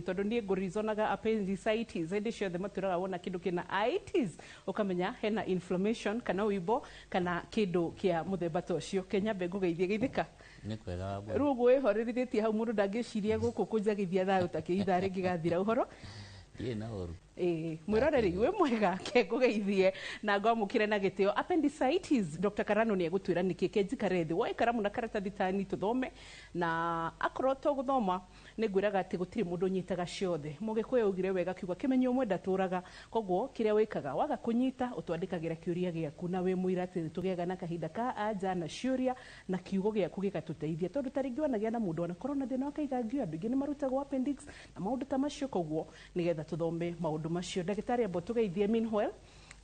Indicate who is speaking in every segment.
Speaker 1: tondu nie ngurizonaga appendicitis indi ciothe maturaga wona kindu kina itis ukamenya hena inflammation kana uibo kana kindu kia muthemba tocio Kenya bengu geithie geithika
Speaker 2: ni kwega
Speaker 1: ru gwihoriritie hau mundu ndangiciria guku kunjagithia thayo ta kiitha ringi gathira uhoro
Speaker 2: na oru
Speaker 1: mwiroreri we mwega kengo geithie na ngwamukire na gitio appendicitis Dr. Karano ni egutwira niki kenjikarethi woi karamu na karatathi tani tuthome na akoro to guthoma ni ngwiraga ati gutiri mundu nyitaga ciothe mugikuyu ugire wega kiuga kimenyo umwe ndaturaga koguo kiria wikaga waga kunyita utwandikagira kiuria giaku na we muira ati tugiaga na kahinda ka anja na ciuria na kiugo giaku gigatuteithia tondu taringi wanagia na mundu ona corona thina wakaigangio andu ingi ni marutagwo appendix na maundu ta macio koguo nigetha tuthome maundu macio ndagitari abo tugeithie meanwhile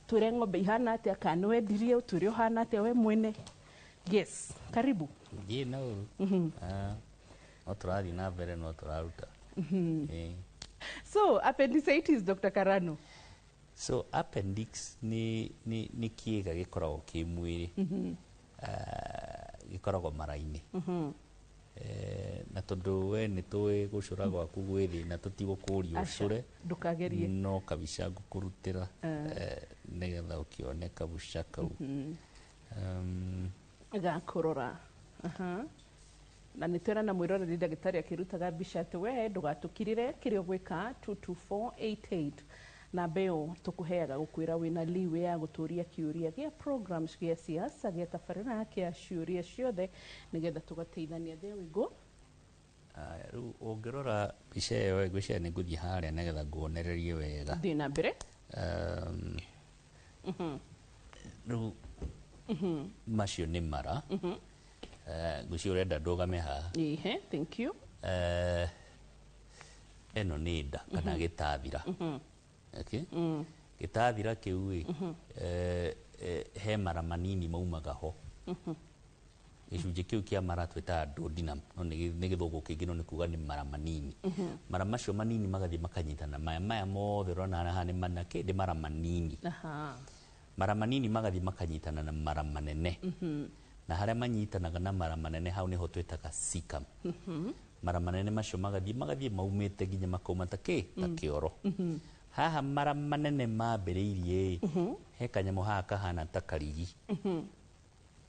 Speaker 1: twire ng'ombe ihana atia kana wendirie utwire uhana atia we mwene yes karibu
Speaker 2: na oru no turathi na mbere no turaruta
Speaker 1: so appendicitis Dr. Karano
Speaker 2: so appendix ni kiega gikoragwo ki mwiri gikoragwo mara-ini na tondu we ni tuwi gucura gwaku gwithi na tutigukuria ucure
Speaker 1: ndukagerie
Speaker 2: no kabisa ngukurutira nigetha ukione kabuca kau
Speaker 1: gakurora na nitwera na mwiroreri ndagitari akirutaga mbica ati we ndugatukirire kirio gwika 22488 na beo tukuheaga gukwira wina liwe ya guturia kiuria gia programs gia siasa gia tafarina kia ciuria ciothe nigetha tugateithania there we go
Speaker 2: ru ungirora mbica iyo ngwiciria ni nguthii haria nigetha nguonererie wega
Speaker 1: thi na mbere
Speaker 2: ru macio ni mara ngwiciria urenda ndugame haha
Speaker 1: thank you
Speaker 2: eno ni nda kana gitathira okay gitathira kiu he mara manini maumaga ho gicunji kiu kia mara twita duodenum no ni githugu kingi no ni kuga ni mara manini mara macio manini magathie makanyitana maya mothe rona haha ni manake ndi mara manini mara manini magathie makanyitana na mara manene na haria manyitanaga na mara manene hau niho twitaga cecum mara manene macio magathie maumite nginya makauma ta kioro haha mara manene mambiriirie he kanyamu haha kahana ta karigi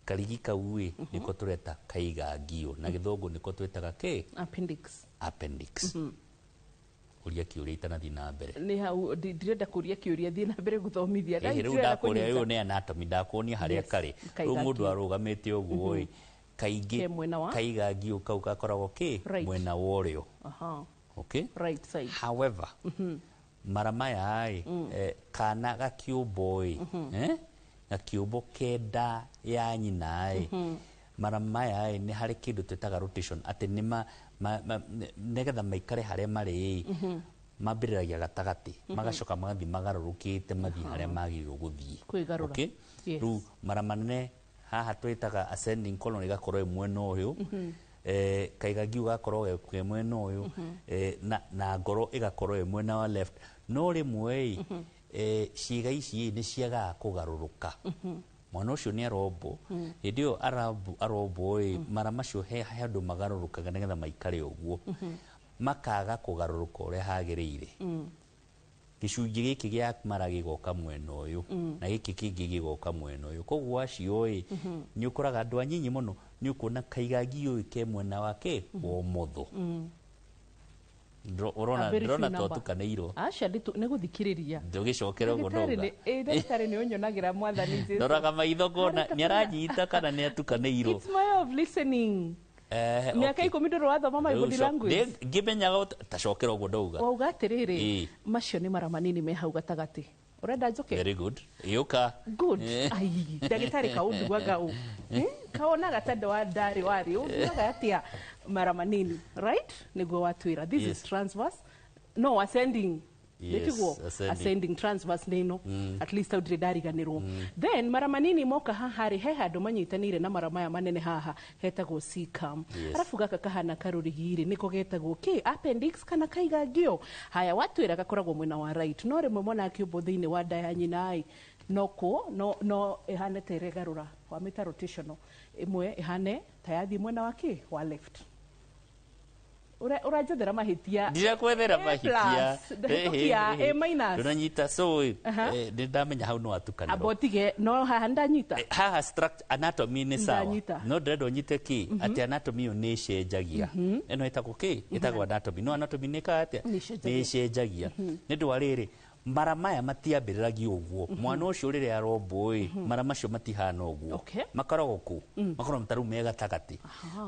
Speaker 2: karigi kau niko tureta kaigangio na githungu niko twetaga appendix uria kiuria itanathi na mbere
Speaker 1: ni hau ndirenda kuria kiuria thi na mbere guthomithia
Speaker 2: riu ndakuria riu ni anatomy ndakuonia haria kari riu mundu arugamite uguo kaingi kaigangio kau gakoragwo mwena worio okay
Speaker 1: right side
Speaker 2: however mara maya kana gakiumbo gakiumbo kenda ya nyina mara maya ni hari kindu twitaga rotation ati ni negetha maikare haria mari mambiriragia gatagati magacoka magathi magarurukite mathi haria magirirwo guthii okay ru mara manene haha twitaga ascending colon igakorwo mwena uyu kaigagiu gakorwo ke mwena uyu na ngoro igakorwo mwena wa left no rimwe ciiga ici ni ciaga kugaruruka mwana ucio ni arombo hindio arombo mara macio he handu magarurukaga nigetha maikare uguo makaga kugaruruka uria hagirire gicunji giki gia mara gigoka mwena uyu na giki kingi gigoka mwena uyu koguo acio ni ukuraga andu anyinyi muno ni ukuona kaigagio ke mwena wake wa motho drona twatukanĩirwo
Speaker 1: aca nĩ gũthikĩrĩria
Speaker 2: ndũgĩcokera ũguo ndauga
Speaker 1: ndagĩtarĩ nĩ ũnyonagira mwathani Jesũ
Speaker 2: ndoraga maitho ngona nĩ aranyita kana nĩ atukanĩirwo
Speaker 1: it's my way of listening mĩaka 10 ndũrĩ wathoma my body language
Speaker 2: ngĩmenyaga tacokera ũguo ndauga
Speaker 1: wauga atĩrĩrĩ macio nĩ mara manini me hau gatagati urenda njoke
Speaker 2: very good yuka
Speaker 1: good ai ndagĩtarĩ kaunduaga u kaona gatanda wa ndari wari unduaga atia mara manini right niguo watwira this is transverse no ascending ascending transverse nino at least audire ndariganirwo then mara manini moka hahari he handu manyitanire na mara maya manene haha hetagwo cecum arafu gaka kahana karurigiri niko getagwo appendix kana kaigangio haya watwira gakoragwo mwena wa right no rimwe mwana akiumbo thiini wa nda ya nyinai no ihane teregarura wa meta rotational imwe ihane tayathi mwena wa wa left Urajothera mahitia.
Speaker 2: Ndirakwethera mahitia.
Speaker 1: Ndĩrĩkia A-.
Speaker 2: Ndũranyita so ndamenya hau no atukana.
Speaker 1: Abotige no haha ndanyita.
Speaker 2: Haha structure anatomy nĩ sawa. No ndĩrenda ũnyite ki atĩ anatomy ĩyo nĩ ĩcenjagia. Ĩno ĩtagwo ki ĩtagwo anatomy. No anatomy nĩ katia nĩ ĩcenjagia. Nĩ ndwa rĩrĩ mara maya matiambĩrĩragia ũguo. Mwana ũcio rĩrĩa arombwo mara macio matihana ũguo. Makoragwo ku makoragwo mataru me gatagatĩ.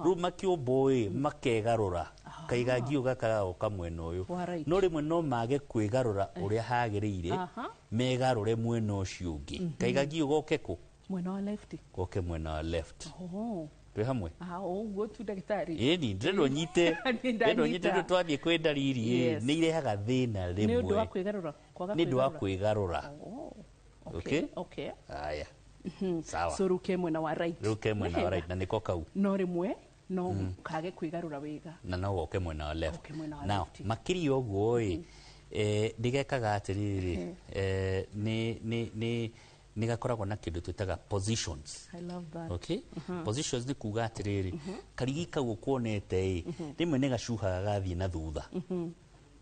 Speaker 2: Rĩu makĩũmbwo makegarũra kaigagio gaka kamwena ũyũ. No rĩmwe no mage kwĩgarũra ũrĩa hagĩrĩire megarũre mwena ũcio ũngĩ. Kaigagio goke ku
Speaker 1: mwena wa left.
Speaker 2: Goke mwena wa left. Twĩ hamwe.
Speaker 1: Ũguo tu ndagĩtarĩ.
Speaker 2: Ĩni ndĩrenda ũnyite ndĩrenda twathiĩ kwĩ ndariri nĩ irehaga thĩna rĩmwe.
Speaker 1: Nĩ ũndũ wa kwĩgarũra.
Speaker 2: Nĩ ũndũ wa kwĩgarũra.
Speaker 1: Okay.
Speaker 2: Aya. Sawa.
Speaker 1: So ruke mwena wa right.
Speaker 2: Ruke mwena wa right na nĩko kau.
Speaker 1: No rĩmwe no kage kwĩgarũra wega.
Speaker 2: Na no goke mwena wa left. Now makĩria ũguo ndigekaga atĩrĩrĩ nĩ gakoragwo na kĩndũ twĩtaga positions.
Speaker 1: I love that.
Speaker 2: Okay? Positions nĩ kuga atĩrĩrĩ karigi kau ũkuonete rĩmwe nĩ gacuhaga gathiĩ na thutha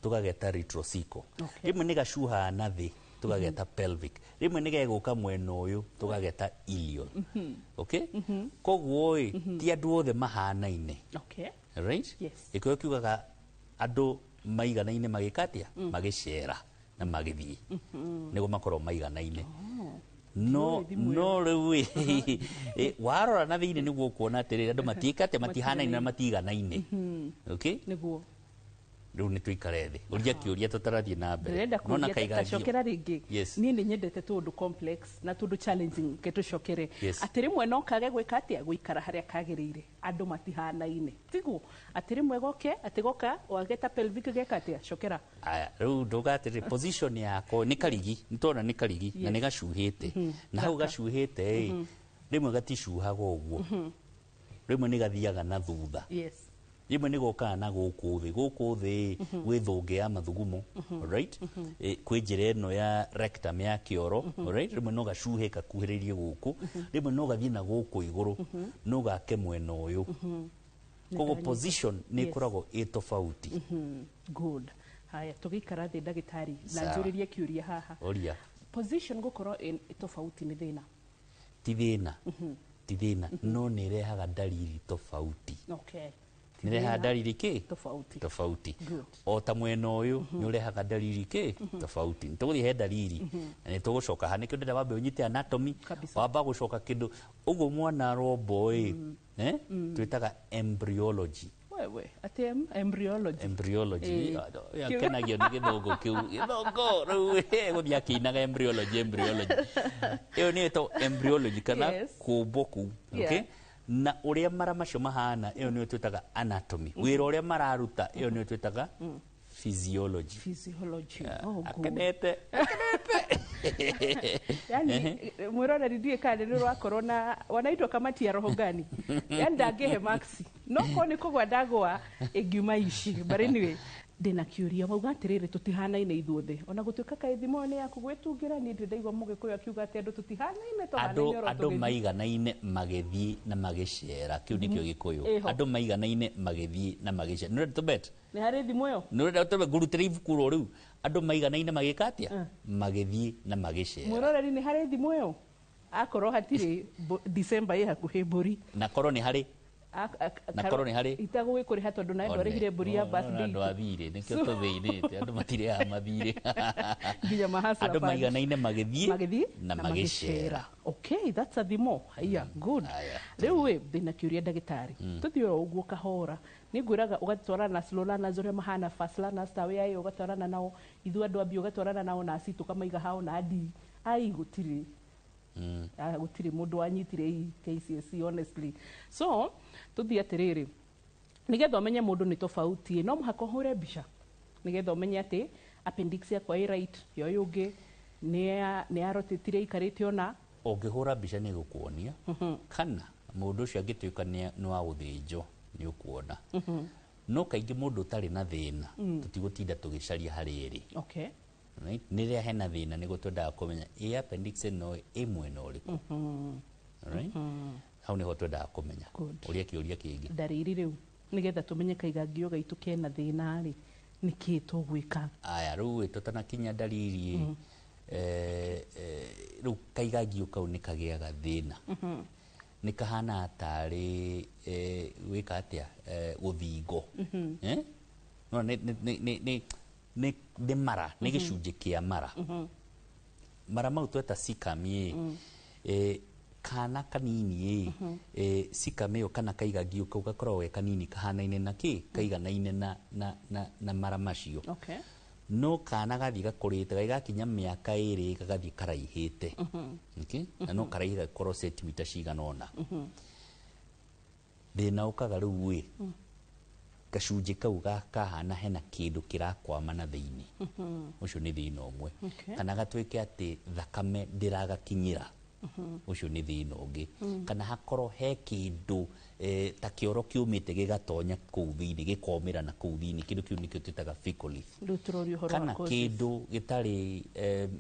Speaker 2: tũgageta retrosical. Rĩmwe nĩ gacuhaga na thĩ tũgageta pelvic. Rĩmwe nĩ gegũka mwena ũyũ tũgageta ilion. Okay? Koguo ti andũ othe mahanaine.
Speaker 1: Okay.
Speaker 2: Right?
Speaker 1: Yes.
Speaker 2: Ĩkĩo kiugaga andũ maiganaine magĩkatia magĩcera na magĩthiĩ nĩguo makorwo maiganaine. No rĩu warora na thĩinĩ nĩguo kuona atĩrĩrĩ andũ matiĩkate matihanaine na matiganaine. Okay?
Speaker 1: Nĩguo
Speaker 2: rĩu nĩ tũikare thĩ ũria kĩũria tũtarathiĩ na mbere.
Speaker 1: Nona kaigacokera rĩngĩ niĩ nĩ nyendete tũndũ complex na tũndũ challenging ke tũcokere atĩ rĩmwe no kage gwĩka atĩa gũikara harĩa kagĩrĩire andũ matihanaine tiguo atĩ rĩmwe goke atĩ goka wageta pelvic geka atĩa cokera.
Speaker 2: Aya rĩu nduga atĩrĩ position yako nĩ karigi nĩtona nĩ karigi na nĩ gacuhĩte na hau gacuhĩte rĩmwe gaticuhaga ũguo rĩmwe nĩ gathiaga na thutha. Rĩmwe nĩ gokaga na gũkũ thĩ gwĩ thũngĩ ya mathugumo. Right? Kwĩ njĩra ĩno ya rectum ya kĩoro. Right? Rĩmwe no gacuhe gakuhĩrĩrie gũkũ rĩmwe no gathiĩ na gũkũ igũrũ no gake mwena ũyũ. Koguo position nĩ ĩkoragwo ĩ tofauti.
Speaker 1: Good. Haya tũgĩikara thĩ ndagĩtarĩ na njũrĩrie kĩũria haha. Position gũkorwo ĩ tofauti nĩ thĩna? Ti thĩna no nĩ ĩrehaga ndariri tofauti. Okay. Nĩ rehaga ndariri kĩ? Tofauti. O ta mwena ũyũ nĩ ũrehaga ndariri kĩ? Tofauti. Nĩ tũgũthiĩ he ndariri na nĩ tũgũcoka ha nĩkĩo ndĩrenda wambe ũnyite anatomy wamba gũcoka kĩndũ ũguo mwana arombo twĩtaga embryology. Wewe atĩ embryology
Speaker 2: kenagio nĩ gĩthũngũ kĩu gĩthũngũ rĩu gũthiĩ akĩinaga embryology ĩyo nĩ ĩtagwo embryology kana kũmbwo kũu. Okay? Na ũrĩa mara macio mahana ĩyo nĩyo twĩtaga anatomy. Wĩra ũrĩa mararuta ĩyo nĩyo twĩtaga physiology. Akenete.
Speaker 1: Yani mwĩroreri ndiĩ kana nĩ rwakorwo na wanaitwo kamati ya roho gani yani ndangĩhe maxi no ko nĩ kũgwa ndagwa ĩngiuma ici but anyway ndĩna kĩũria wauga atĩrĩrĩ tũtihanaine ithuothe ona gũtuĩka kaithimo nĩ yaku gwĩtungĩra niĩ ndĩraigua mũgĩkũyũ akiuga atĩ andũ tũtihanaine
Speaker 2: andũ maiganaine magĩthiĩ na magĩcera kĩu nĩkĩo gĩkũyũ andũ maiganaine magĩthiĩ na magĩcera nĩ ũrenda tũbet
Speaker 1: nĩ harĩ thimo ĩyo
Speaker 2: nĩ ũrenda tũbet ngũrutĩre ibuku rĩu andũ maiganaine magĩka atĩa magĩthiĩ na magĩcera
Speaker 1: mwĩroreri nĩ harĩ thimo ĩyo akorwo hatirĩ December ĩ hakuhĩ mbũri
Speaker 2: na korwo nĩ harĩ na korwo nĩ harĩ
Speaker 1: itagũgĩkũrĩha tondũ nawe ndwarĩhire mbũri ya birthday
Speaker 2: andũ athirĩ nĩkĩo tũthĩinĩte andũ matirĩaga mathirĩ
Speaker 1: nginya mahasla
Speaker 2: andũ maiganaine magĩthiĩ na magĩcera.
Speaker 1: Okay, that's a thimo. Haya, good. Rĩu we ndĩna kĩũria ndagĩtarĩ tũthiĩ o ũguo kahora nĩ ngwĩraga ũgatwarana na slow learners ũrĩa mahana fast learners ta we ũgatwarana nao ithuĩ andũ ambia ũgatwarana nao na aci tũkamaiga hao na adi gũtirĩ gũtirĩ mũndũ wanyitire hii KCSE honestly. So tũthiĩ atĩrĩrĩ nĩgetha ũmenye mũndũ nĩ tofauti no mũhaka ũhũre mbica nĩgetha ũmenye atĩ appendix yakwa ĩ right yoyo ũngĩ nĩ arotĩtire ikarĩte ona
Speaker 2: ũngĩhũra mbica nĩ gũkuonia kana mũndũ ũcio angĩtuĩka nĩ wa gũthĩnjwo nĩ ũkuona no kaingĩ mũndũ ũtarĩ na thĩna tũtigũtinda tũgĩcaria harĩ ĩrĩ.
Speaker 1: Okay.
Speaker 2: Right? Nĩrĩa hena thĩna nĩguo twendaga kũmenya ĩ appendix ĩno ĩ mwena ũrĩkũ. Right? Hau nĩho twendaga kũmenya ũrĩa kĩũria kĩngĩ
Speaker 1: ndariri rĩu nigetha tumenye kaigagio gaitu kena thina ri niki tugwika.
Speaker 2: Aya riu tutanakinya dalili riu kaigagio kau nikagiaga thina nikahana atari wika atia guthingo no ni mara ni gicunji kia mara mara mau tweta sikami kana kanini sikame yo kana kaigagio kau gakorwo we kanini kahanaine na ki kaiganaine na mara macio.
Speaker 1: Okay.
Speaker 2: No kana gathi gakurite gaigakinya miaka 2 gagathi karaihite. Okay? Na no karaiha gakorwo centimeter cigana ona. Thina ukaga riu wi gacunji kau kahana hena kindu kirakwama na thiini ucio ni thina umwe. Kana gatwike ati thakame ndiragakinyira ucio ni thina ungi. Kana hakorwo he kindu ta kioro kiumite gigatonya kuu thiini gikomira na kuu thiini kindu kiu nikio twitaga fecal leaf. Kana kindu gitari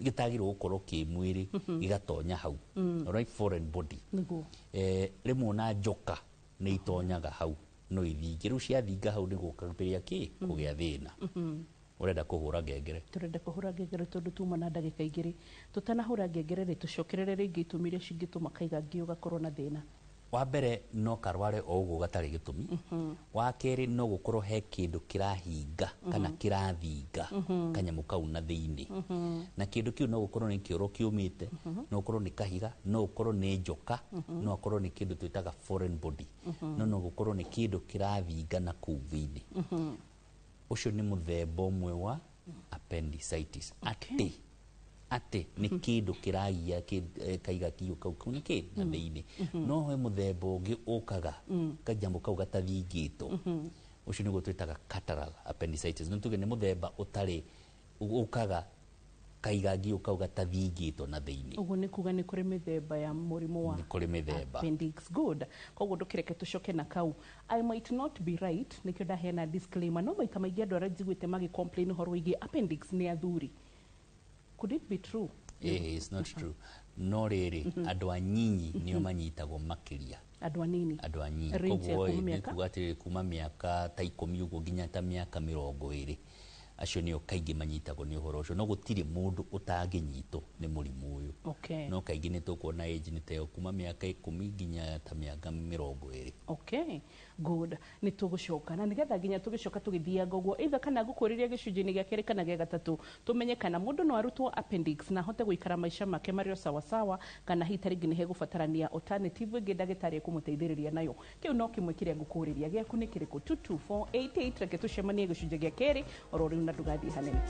Speaker 2: gitagirwo gukorwo ki mwiri gigatonya hau. Alright, foreign body. Rimwe na njoka ni itonyaga hau no ithingi riu cia thinga hau ni gukabiria ki kugia thina. Urenda kuhura ngengere?
Speaker 1: Turenda kuhura ngengere tondu tuma na ndagika igiri tutanahura ngengere ri tucokerere ringi itumire cingituma kaigagio gakorwo na thina.
Speaker 2: Wa mbere no karware o uguo gatari gitumi. Wa keri no gukorwo he kindu kirahinga kana kirathinga kanyamu kau na thiini. Na kindu kiu no gukorwo ni kioro kiumite, no gukorwo ni kahiga, no gukorwo ni njoka, no gukorwo ni kindu twitaga foreign body. No gukorwo ni kindu kirathinga na kuu thiini. Ucio ni muthemba umwe wa appendicitis. Ati ni kindu kiragia kaigagio kau ni ki na thiini. No he muthemba ungi ukaga kanyamu kau gatathingitwo. Ucio niguo twitaga catarrhal appendicitis. No tuge ni muthemba utari ukaga kaigagio kau gatathingitwo na thiini.
Speaker 1: Uguo ni kuga ni kuri mithemba ya murimu wa appendix. Good. Koguo ndukireke tucoke na kau. I might not be right. Nikio ndahena disclaimer. No maita maingi andu aria njiguite magi complain horo igi appendix ni athuri. Could it be true?
Speaker 2: It's not true. No riri andu anyinyi nio manyitagwo makiria.
Speaker 1: Andu anini.
Speaker 2: Andu anyinyi. Koguo ni kuga ati kuma miaka ta 10 uguo nginya ta miaka 20 acio nio kaingi manyitagwo ni uhoro ucio. No gutiri mundu utanginyitwo ni murimu uyu.
Speaker 1: Okay.
Speaker 2: No kaingi ni tukuona age ni teo kuma miaka 10 nginya ta miaka 20.
Speaker 1: Okay. Good. Ni tugucoka na nigetha nginya tugicoka tugithianga uguo either kana gukuriria gicunjini gia keri kana gia gatatu tumenye kana mundu no arutwo appendix na hote guikara maisha make mario sawa sawa kana hitaringi ni hegubatarania alternative ingi ndagitari kumuteithiriria nayo. Kiu no kimwe kiria ngukuriria giaku ni kiriku 22488 reke tucemanie gicunji gia keri orori na ndugathi hanene.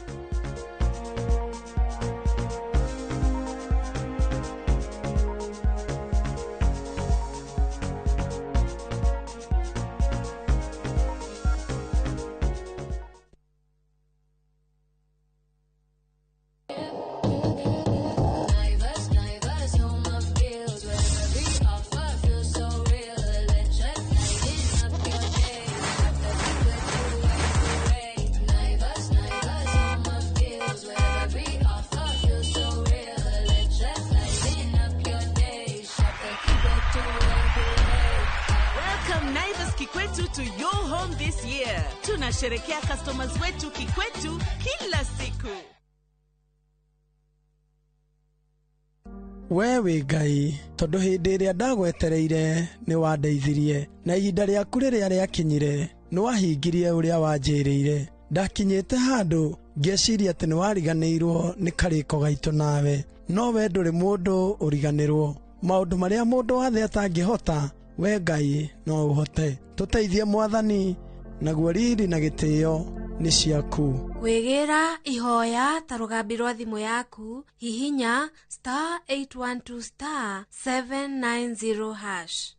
Speaker 3: Tunasherekea customers wetu kikwetu kila siku.
Speaker 4: Wewe Ngai, tondu hindi iria ndagwetereire ni wandeithirie na ihinda riaku riria riakinyire ni wahingirie uria wanjirire. Ndakinyite handu ngeciria ati ni wariganirwo ni kariko gaitu nawe, no we nduri mundu uriganirwo. Maundu maria mundu wathe atangihota, we Ngai no uhote. Tuteithie Mwathani, naguo riri na gitio ni ciaku.
Speaker 5: Wigira ihoya ta rugambi rwa thimu yaku hihinya *812 *790#.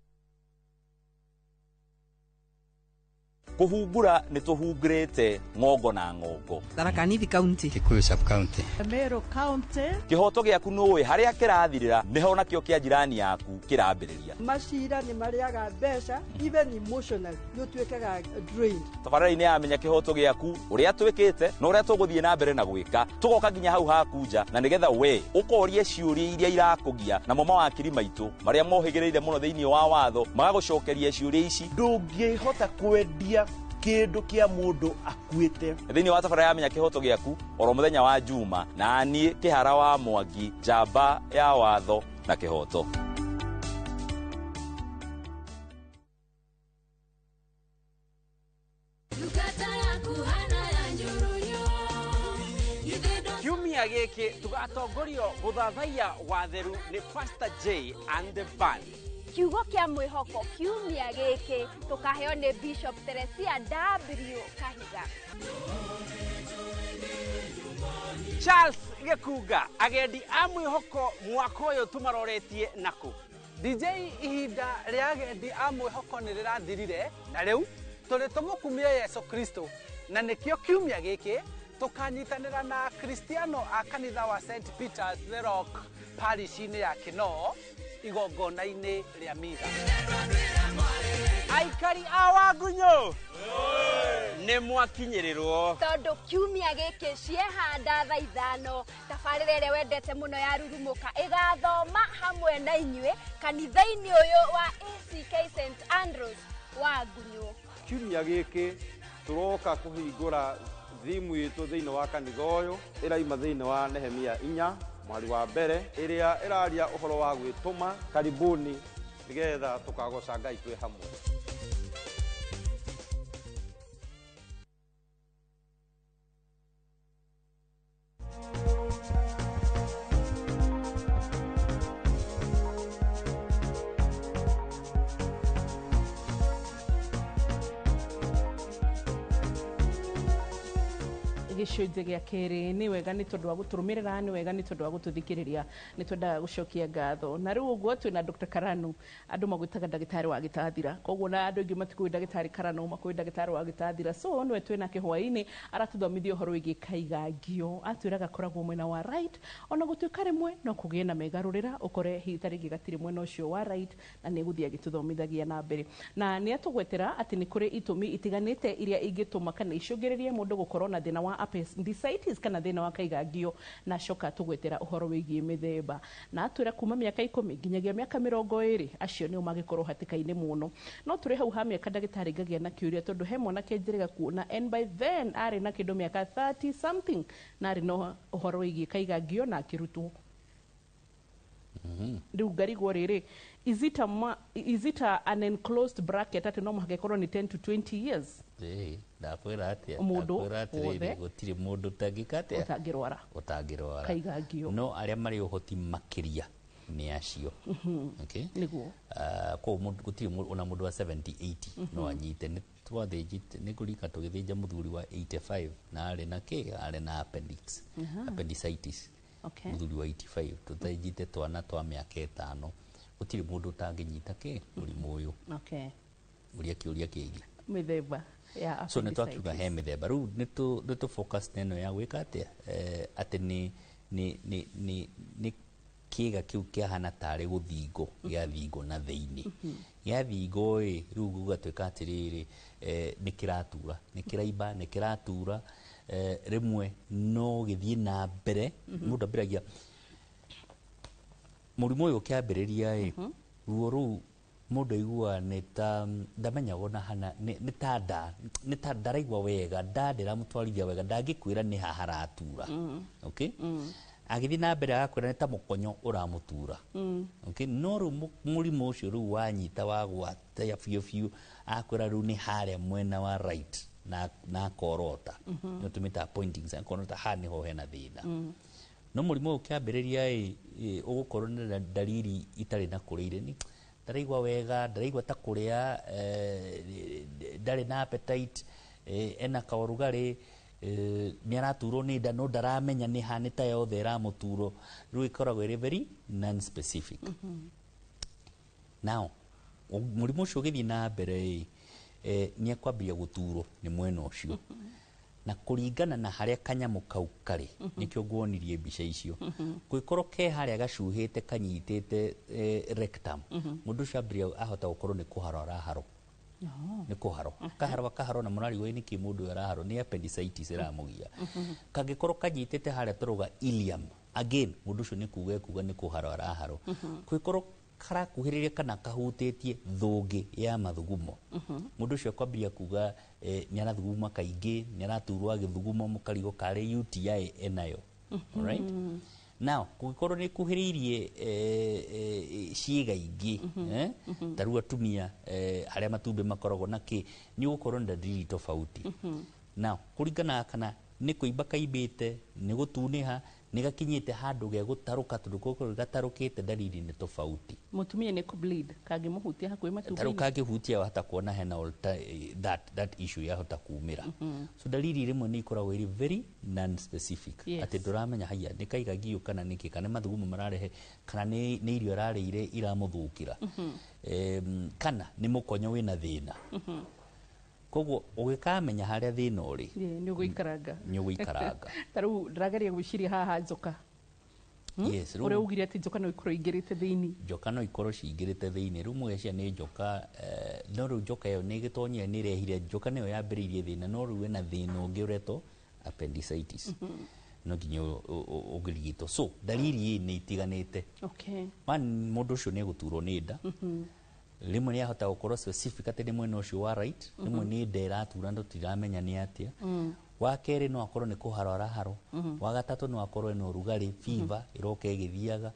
Speaker 6: kuhungura ni tuhungurite ngongo na ngongo.
Speaker 3: Tharaka Nithi County,
Speaker 7: Kikuyu Sub County,
Speaker 3: Meru County.
Speaker 6: Kihoto giaku nuwe haria kirathirira niho nakio kia jirani yaku kirambiriria.
Speaker 8: Macira ni mariaga mbeca, even emotional you twekaga drained.
Speaker 6: Tabarĩra-inĩ ya menya kihoto giaku uria twikite no uria tuguthie na mbere na gwika tugoka nginya hau hakunja na nigetha we ukorie ciuria iria irakugia na mama wa kiri maitu maria mohigireire muno thiini wa watho magagucokeria ciuria ici.
Speaker 9: Ndungihota kwendia kindu kia mundu akuite
Speaker 6: thiini wa tabara ya menya kihoto giaku oro muthenya wa Juma na nie Kihara wa Mwangi, njamba ya watho na kihoto.
Speaker 10: Kiumia giki tugatongorio guthathaiya watheru ni Pastor J and the band.
Speaker 11: Kiugo kia mwihoko kiumia giki tukaheo ni Bishop Teresia W Kahiga.
Speaker 10: Charles Gekuga agendi a mwihoko mwaka uyu tumaroretie naku. DJ ihinda ria agendi a mwihoko ni rirathirire na riu tuli tumukumia Yesu Kristo na nikio kiumia giki tukanyitanira na Kristiano a kanitha wa St Peter's the Rock parish-ini ya Kinoo igongona-ini ria mitha. Aikari a Wangunyu ni mwakinyirirwo
Speaker 11: tondu kiumia giki ciehanda thaa 5 tabarĩra ĩrĩa wendete muno ya rurumuka igathoma hamwe na inyuĩ kanitha-ini uyu wa ACK St Andrews Wangunyu.
Speaker 12: Kiumia giki turoka kuhingura thimu itu thiini wa kanitha uyu iraima thiini wa Nehemia 4 mwari wa mbere iria iraria uhoro wa gwituma. Karibuni nigetha tukagoca Ngai twi hamwe.
Speaker 1: gicunjĩ gĩa kerĩ nĩ wega nĩ tondũ wa gũtũrũmĩrĩra, nĩ wega nĩ tondũ wa gũtũthikĩrĩria, nĩ twendaga gũcokia ngatho. Na rĩu ũguo twĩna Dr. Karanu, andũ magwĩtaga ndagĩtarĩ wa gĩtathira, koguo na andũ aingĩ matikũĩ ndagĩtarĩ Karanu, makũĩ ndagĩtarĩ wa gĩtathira. So nĩwe twĩna kĩhwaĩ-inĩ aratũthomithia ũhoro wĩgiĩ kaigangio, atwĩraga akoragwo mwena wa right, ona gũtuĩka rĩmwe no kũgĩe na megarũrĩra, ũkore hihi ta rĩngĩ gatirĩ mwena ũcio wa right, na nĩ gũthiĩ agĩtũthomithagia na mbere. Na nĩ atũgwetera atĩ nĩ kũrĩ itũmi itiganĩte iria ingĩtũma kana icũngĩrĩrie mũndũ gũkorwo na thĩna wa appendicitis kana thĩna wa kaigangio, na coka tũgwetera ũhoro wĩgiĩ mĩthemba. Na atwĩra kuma mĩaka 10 nginyagia mĩaka 20 acio nĩo magĩkorwo hatĩka-inĩ mũno. No tũrĩ hau ha mĩaka ndagĩtarĩ ngagĩa na kĩũria tondũ he mwanake njĩrĩga kuona and by then arĩ na kĩndũ mĩaka 30 something na arĩ no ũhoro wĩgiĩ kaigangio na akĩrutwo. Rĩu ngarigwo rĩrĩ, is it an enclosed bracket atĩ no mũhaka ĩkorwo nĩ 10 to 20 years?
Speaker 2: Ndakwĩra atĩa,
Speaker 1: mũndũ
Speaker 2: atĩrĩrĩ gũtirĩ mũndũ ũtangĩka atĩa ũtangĩrwara
Speaker 1: kaigangio,
Speaker 2: no arĩa marĩ ũhoti makĩria nĩ acio. Okay,
Speaker 1: nĩguo
Speaker 2: koguo gũtirĩ ona mũndũ wa 70-80 no anyite. Nĩ twathĩnjĩte, nĩ kũrika tũgĩthĩnja mũthuri wa 85 na arĩ na arĩ na appendicitis.
Speaker 1: Okay.
Speaker 2: Mũthuri wa 85 tũthĩnjĩte twana twa mĩaka 5, gũtirĩ mũndũ ũtangĩnyita mũrimũ ũyũ.
Speaker 1: Okay,
Speaker 2: ũria kĩũria kĩngĩ
Speaker 1: mĩthemba ya appendicitis.
Speaker 2: So nĩ twakiuga he mĩthemba, rĩu nĩ tũ focus neno ya gwĩka atĩa, atĩ nĩ kĩga kĩu kĩahana tarĩ gũthingo gĩa thingo na thĩinĩ gĩa thingo ĩ, rĩu gũgatuĩka atĩrĩrĩ nĩ kĩratura, nĩ kĩraimba, nĩ kĩratura, rĩmwe no gĩthiĩ na mbere. Mũndũ ambĩragia mũrimũ ũyũ ũkĩambĩrĩria ĩ, ruo rũu mũndũ aigua nĩ ta ndamenyaga ona hana nĩ ta ndaraigua wega, ndĩramũtwarithia wega, ndangĩkwĩra nĩ ha haratura. Okay, agĩthiĩ na mbere agakwĩra nĩ ta mũkonyo ũramũtura. Okay, no rĩu mũrimũ ũcio rĩu wanyita wagwata biũ biũ, akwĩra rĩu nĩ harĩa mwena wa right na korota, nĩ tũmĩtaga pointing sign, korota ha nĩho hena thĩna. No mũrimũ ũyũ ũkĩambĩrĩria ũgũkorwo na dalili itarĩ na kũrĩire, nĩ ndaraigua wega, ndaraigua ta kũrĩa, ndarĩ na appetite, ena kaũrugarĩ, nĩ araturwo nĩ nda no ndaramenya nĩ ha, nĩ ta yothe ĩramũturwo. Rĩu ĩkoragwo ĩrĩ very non-specific. Now mũrimũ ũcio ũgĩthiĩ na mbere, nĩ ekwambia gũturwo nĩ mwena ũcio na kũringana na harĩa kanyamũ kau karĩ nĩkĩo nguonirie mbica icio gwĩkorwo ke harĩa gacuhĩte kanyitĩte rectum mũndũ ũcio ambĩrĩria ahota gũkorwo nĩ kũharo araharo nĩ kũharo kaharo na mũrarigwo nĩkĩ mũndũ ũyũ araharo nĩ appendicitis ĩramũgia kangĩkorwo kanyitĩte harĩa tũrauga ilium again mũndũ ũcio nĩ kuga nĩ kũharo araharo gwĩkorwo karakuhĩrĩria kana kahutĩtie thũngĩ ya mathugumo mũndũ ũcio akwambĩrĩria kuga nĩ arathuguma kaingĩ nĩ araturwo agĩthuguma mũkarigo karĩ UTI enayo alright now kũngĩkorwo nĩ kuhĩrĩirie ciĩga ingĩ tarĩu atumia harĩa matumbĩ makoragwo na kĩ nĩ ũgũkorwo na ndariri tofauti now kũringana kana nĩ kũimba kaimbĩte nĩ gũtunĩha nĩ gakinyĩte handũ ge gũtarũka tondũ gũkorwo gatarũkĩte ndariri nĩ tofauti
Speaker 1: mũtumia nĩ kũ-bleed kangĩmũhutia hakuhĩ matumbĩ-inĩ
Speaker 2: tarĩu kangĩhutia wahota kuona hena that issue yahota kumĩra so ndariri rĩmwe nĩ ikoragwo irĩ very non-specific atĩ ndũramenya haiya nĩ kaigagio kana nĩkĩ kana mathugumo mararehe kana nĩ irio ararĩire iramũthũkĩra kana nĩ mũkonyo wĩna thĩna koguo ũgĩkamenya harĩa thĩna ũrĩ
Speaker 1: nĩ
Speaker 2: ũgũikaranga
Speaker 1: tarĩu ndĩrageria gwĩciria haha njoka ũrĩa ugire atĩ njoka no ikorwo ingĩrĩte thĩinĩ
Speaker 2: njoka no ikorwo cingĩrĩte thĩinĩ rĩu mũgecia nĩ njoka no rĩu njoka ĩyo nĩ ĩgĩtonyire nĩ ĩrehire njoka nĩyo yambĩrĩirie thĩna no rĩu ĩna thĩna ũngĩ ũretwo appendicitis no nginya ũngĩrigitwo so ndariri nĩ itiganĩte mũndũ ũcio nĩ egũturwo nĩ nda rimwe nĩ ahota gũkorwo specific atĩ nĩ mwena ũcio wa right rimwe nĩ nda ĩratura tũtiramenya nĩ atĩa wa kerĩ no akorwo nĩ kũharo araharo wa gatatũ no akorwo ena ũrugarĩ fever ĩroka ĩgĩthiaga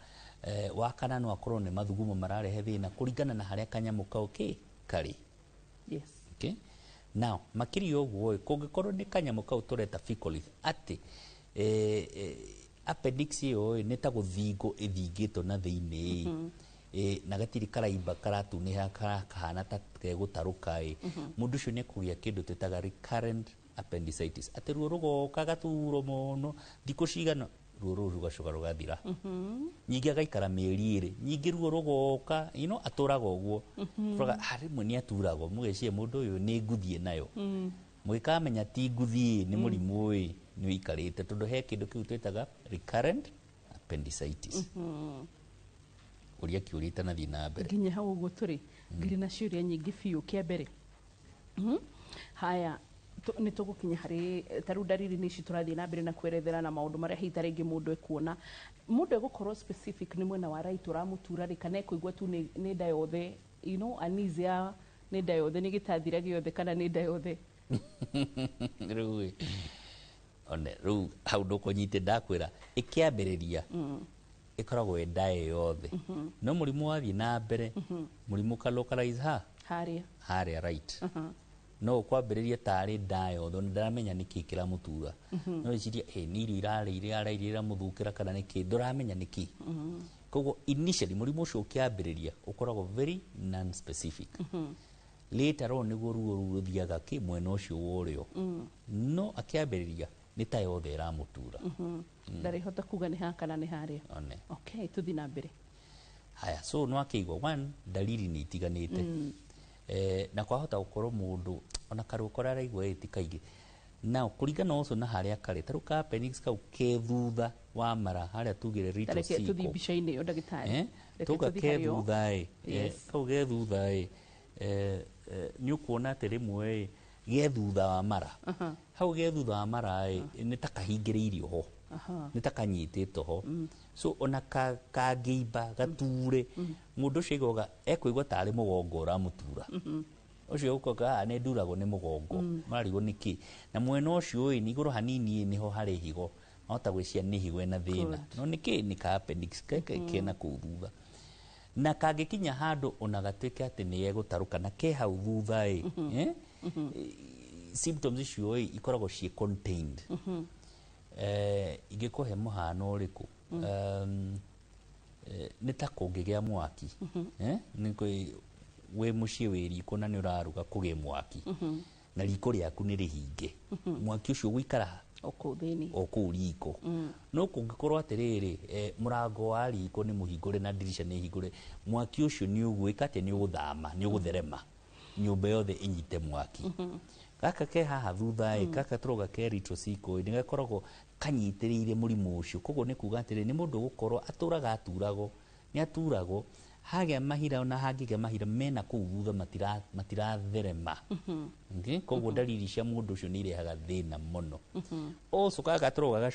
Speaker 2: wa kana no akorwo nĩ mathugumo mararehe thĩna kũringana na harĩa kanyamũ kau karĩ now makĩria ũguo kũngĩkorwo nĩ kanyamũ kau tũreta fecal atĩ appendix ĩyo nĩ ta gũthingwo ĩthingĩtwo na thĩinĩ na gatiri karaimba karatunĩha kahana ta gegũtarũka mũndũ ũcio nĩ kũgĩa kĩndũ twĩtaga recurrent appendicitis atĩ ruo rũgoka gaturo mũno thikũ cigana ruo rũu rũgacoka rũgathira ningĩ agaikara mĩeri ĩrĩ ningĩ ruo rũgoka atũraga ũguo rĩmwe nĩ aturagwo mũgeciria mũndũ ũyũ nĩ nguthi nayo mũgĩkamenya ti nguthi nĩ mũrimũ nĩ ũikarĩte tondũ he kĩndũ kĩu twĩtaga recurrent appendicitis ũrĩa kĩũria itanathiĩ na mbere
Speaker 1: nginya hau ũguo tũrĩ ngirĩ na ciũria nyingĩ biũ kĩa mbere haya nĩ tũgũkinya harĩ tarĩu ndariri nĩ ici tũrathiĩ na mbere na kwerethera na maũndũ marĩa hihi tarĩngĩ mũndũ ekuona mũndũ egũkorwo specific nĩ mwena wa right ũramutura rĩ kana ekũigua tu nĩ nda yothe anesia nĩ nda yothe nĩ gĩtathira gĩothe kana nĩ nda yothe
Speaker 2: rĩu hau ndũkũnyite ndakwĩra ĩkĩambĩrĩria ĩkoragwo nda yothe no mũrimũ wathiĩ na mbere mũrimũ kalocalize harĩa right no ũkwambĩrĩria tarĩ nda yothe na ndaramenya nĩkĩ kĩramũtura no rĩciria nĩ irio irarĩire iramũthũkĩra kana nĩkĩ ndũramenya nĩkĩ koguo initially mũrimũ ũcio ũkĩambĩrĩria ũkoragwo very non-specific later on nĩguo ruo rũu rũthiaga mwena ũcio wa ũrĩo no akĩambĩrĩria nĩ ta yothe ĩramũtura
Speaker 1: ndarĩhota kuga nĩ haha kana nĩ harĩa tũthiĩ na mbere
Speaker 2: haya so no akĩigua ndariri nĩ itiganĩte na kwahota gũkorwo mũndũ ona karũko rĩa araigua ti kaingĩ na kũringana ũcio na harĩa karĩ tarĩu ka appendix kau ke thutha wa mara harĩa tugire
Speaker 1: retrosical tũthiĩ mbica-inĩ ĩyo ndagĩtarĩ
Speaker 2: tuga ke thutha kau ge thutha nĩ ũkuona atĩ rĩmwe ge thutha wa mara hau ge thutha wa mara nĩ ta kahingĩrĩirio ho nĩ ta kanyitĩtwo ho so ona kangĩimba gature mũndũ ũcio aiguaga ekũigua tarĩ mũgongo ũramũtura ũcio ũkoga nĩ nduragwo nĩ mũgongo marigwo nĩkĩ na mwena ũcio nĩ igũrũ hanini nĩho harĩ higo nota gwĩcia nĩ higo ena thĩna no nĩkĩ nĩ ka appendix kena kũu thutha na kangĩkinya handũ ona gatuĩke atĩ nĩ egũtarũka na ke hau thutha symptoms icio ikoragwo ciĩ contained ingĩkũhe mũhano ũrĩkũ nĩ ta kũngĩgĩa mwaki wĩ mũciĩ wĩ riko na nĩ ũraruga kũgĩa mwaki na riko rĩaku nĩ rĩhinge mwaki ũcio gũikara o kũu riko no kũngĩkorwo atĩrĩrĩ mũrango wa riko nĩ mũhingũre na ndirisha nĩ hingũre mwaki ũcio nĩ ũgwĩka atĩ nĩ ũgũthama nĩ ũgũtherema nyumba yothe inyite mwaki gaka ke haha thutha gaka turoga ke erythrocytoid ni gakoragwo kanyitiriire murimu ucio koguo ni kuga atiri ni mundu gukorwo aturaga aturago ni aturagwo hagĩa mahira na hangĩgĩa mahira mena kũu thutha matiratherema koguo ndariri cia mũndũ ũcio nĩ irehaga thĩna mũno ũco gaka turoga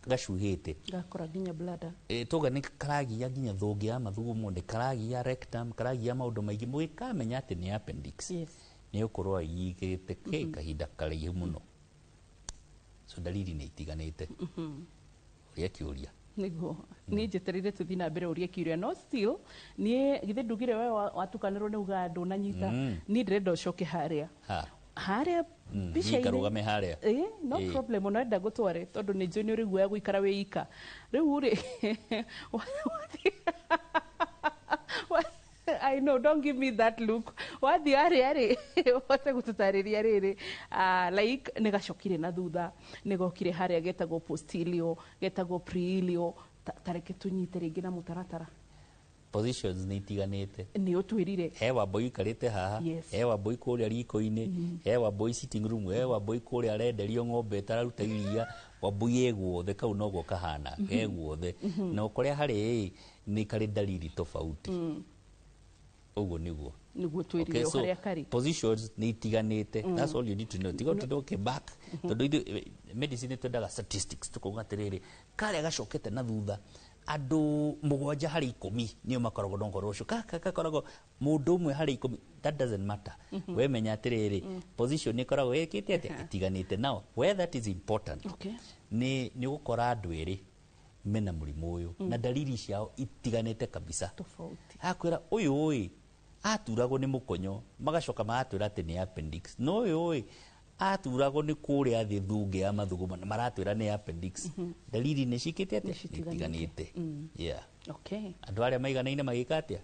Speaker 2: gacuhĩte
Speaker 1: gakora nginya bladder
Speaker 2: toga nĩ karagia nginya thũngĩ ya mathugumo nĩ karagia rectum karagia maũndũ maingĩ mũgĩkamenya atĩ nĩ appendix nĩ ũkorwo aigĩte kahinda karaihu mũno so ndariri nĩ itiganĩte ũrĩa kĩũria
Speaker 1: niguo ni njetereire tuthi na mbere uria kiuria no still ni githe ndugire we watukanirwo ni uga ndunanyita ni ndirenda ucoke haria bica
Speaker 2: ikarugame haria
Speaker 1: no problem no enda gutware tondu ni njoni uri guoya guikara we ika riu ri I know, don't give me that look. What the are wate gututariria riri like negacokire na thutha negokire haria getagwo posterior getagwo preilio tareke tunyite ringi na mutaratara
Speaker 2: positions ni itiganite
Speaker 1: ni utwirire
Speaker 2: hewa boy karite haha hewa boy kuria riko-ini hewa boy sitting room hewa boy kuria renderio ng'ombe tararuta iria wa boy egwothe kau nogo kahana egwothe na ukoria hari ni kari dalili tofauti ugo niguo
Speaker 1: twirire haria kari
Speaker 2: positions ni itiganite that's all you need to know tigo tudoke back tondu medicine twendaga statistics tukuga atiriri karia gacokete na thutha andu 7 harĩ 10 nio makoragwo na ngoro ucio kakoragwo mundu umwe harĩ 10 that doesn't matter we menya atiriri position ni koragwo ikite ati itiganite now where that is important ni gukora andu eri mena murimu uyu na dalili ciao itiganite kabisa
Speaker 1: tofauti
Speaker 2: akwira uyu aturagwo ni mukonyo magacoka maratwira ati ni appendix no uyu aturagwo ni kuria thi thungi ya mathugumo na maratwira ni appendix dalili ni cikite ati itiganite
Speaker 1: okay
Speaker 2: andu aria maiganaine magika atia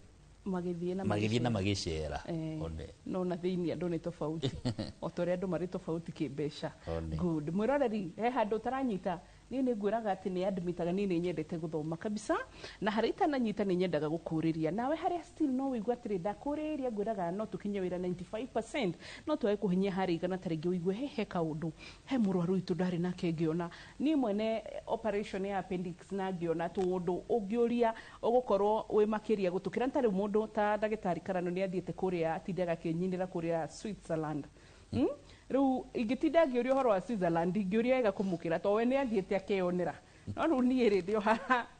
Speaker 1: magithie
Speaker 2: na magicera
Speaker 1: one no na thiini andu ni tofauti o tore andu mari tofauti kimbeca good mwiroreri handu taranyita ni ngwiraga ati ni admitaga ni nyendete guthoma kabisa na hari itananyita ni nyendaga gukuriria nawe hari still no wigwa atiri ndakuriria ngwiraga no tukinye wira 95% no twae kuhinyia hari igana taringi wigwe he kaundu he murwaru itu ndari nake ngiona ni mwene operation ya appendix na ngiona tundu ungiuria ugukorwo we makiria gutukira ntari mundu ta ndagitari Karano ni athiete kuria atindaga kinyinira kuria Switzerland riu ingitinda ngiuria horo wa Switzerland ngiuria ega kumukira to we ni athiete akionera no riu ni ri ndio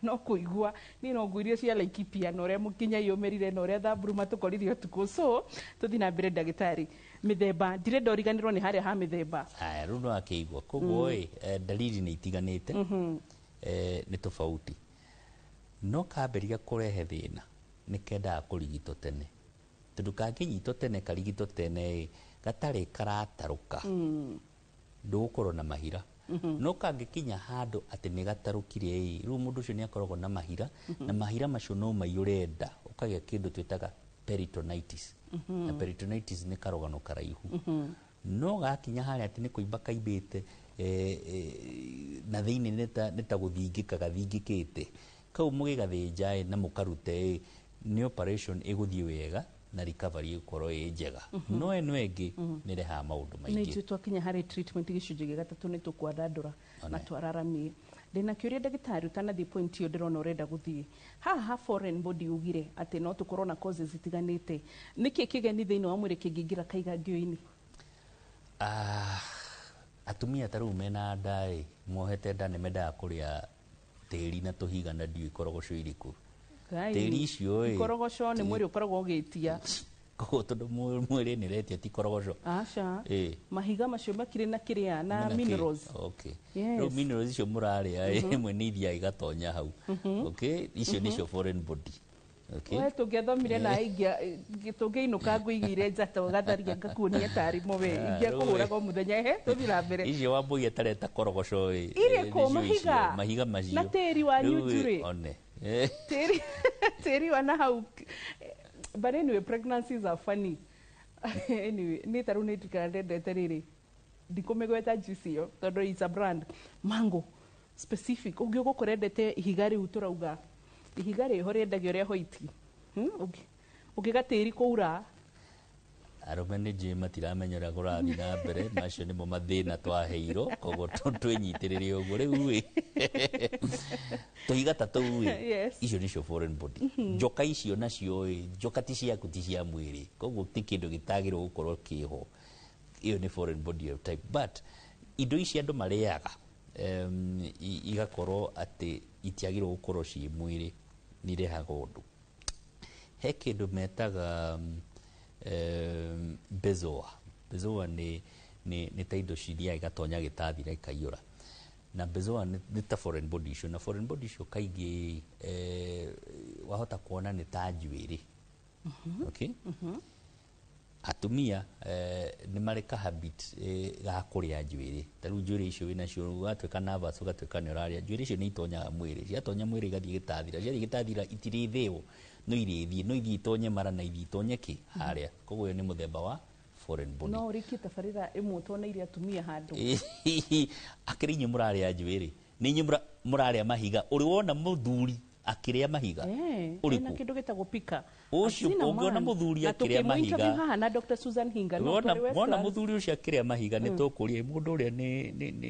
Speaker 1: no kuigua ni no nguirie cia Laikipia no ria mukinya yomerire no ria Thamburu matukoririo tuko so tuthi na mbere ndagitari mithemba ndire ndoriganirwo ni haria ha mithemba
Speaker 2: riu no akigwa koguo dalili ni itiganite ni tofauti no kamberia kurehe thina ni kenda kurigito tene tondu kanginyito tene karigito tene gatari karataruka ndugukorwo na mahira no kangikinya handu ati ni gatarukire riu mundu ucio ni akoragwo na mahira na mahira macio no maiyurenda ukagia kindu twitaga peritonitis na peritonitis ni karogano karaihu no gakinya haria ati ni kuimba kaimbite na thiini ni ta guthingika gathingikite kau mugigathinja na mukarute ni operation iguthie wega na recovery ikorwo njega no eno engi ni reha maundu maingi
Speaker 1: ni twakinya hari treatment gicunje gigatatu ni tukwandandura na twararamie ndina kiuria ndagitari utanathie point iyo ndirona urenda guthie haha foreign body ugire ati no tukorwo na causes itiganite niki kigeni thiini wa mwiri kingingira kaiga ngio-ini
Speaker 2: atumia taru mena ndai mohete nda ni mendaga kuria tiri na tuhiga na ndio ikorogoco iriku tiri icio
Speaker 1: ikorogoco ni mwiri ukoragwo ugitia
Speaker 2: koguo tondu mwiri ni retia ti ikorogoco
Speaker 1: aca mahiga macio makire na kiria na minerals
Speaker 2: no minerals icio muraria imwe ni iria igatonya hau icio nicio foreign body
Speaker 1: we tungiathomire na ingia tungiinuka nguigire njata ugatharia ngakuonia tari mowe ingia kuhuraga muthenya tuthira mbere
Speaker 2: icio wambugia tareta korogoco
Speaker 1: ireko
Speaker 2: mahiga macio
Speaker 1: na teri wa nyuturi teri wa na hau but anyway pregnancies are funny anyway ni taru ni tikandendete riri ndikumegweta juice yo tondu it's a brand mango specific ungi ugukorendete ihigari uturauga ihigari hore ndagio ria hoiti ugigatiri kuura
Speaker 2: arume nĩ njĩ matiramenyera kũrathiĩ na mbere macio nĩmo mathĩna twaheirwo koguo twĩnyitĩrĩre ũguo rĩu tũhiga ta tũu icio nĩcio foreign body njoka icio nacio njoka ti ciaku ti cia mwĩrĩ koguo ti kĩndũ gĩtagĩrĩirwo gũkorwo kĩho iyo nĩ foreign body of type but indo ici andũ marĩaga igakorwo atĩ itiagĩrĩirwo gũkorwo ciĩ mwĩrĩ nĩirehaga ũndũ he kĩndũ metaga bezoa nĩ ta indo ciria igatonya gĩtathira ikaiyũra na bezoa nĩ ta foreign body icio na foreign body icio kaingĩ wahota kuona nĩ ta njuĩrĩ okay atumia nĩ marĩ ka habit ga kũrĩa njuĩrĩ ta rĩu njuĩrĩ icio wĩnacio ũgatuĩka nervous ũgatuĩka nĩ ũrarĩa njuĩrĩ icio nĩ itonyaga mwĩrĩ ciatonya mwĩrĩ igathiĩ gĩtathira ciathiĩ gĩtathira itirĩthĩo no ithiĩ itonye mara na ithiĩ itonye kĩ harĩa koguo nĩ mũthemba wa foreign body
Speaker 1: no ũrikie tabarĩra ĩmwe tuoneire atumia handũ
Speaker 2: akĩrĩ inyuĩ mũrarĩa njuĩrĩ nĩ inyuĩ mũrarĩa mahiga ũrĩ wona mũthuri akĩrĩa mahiga
Speaker 1: ũrĩkũ kĩndũ gĩtagwo pika
Speaker 2: ũcio ũngĩona mũthuri akĩrĩa mahiga
Speaker 1: haha na Dr. Susan Hinga
Speaker 2: wona mũthuri ũcio akĩrĩa mahiga nĩ tũkũria mũndũ ũrĩa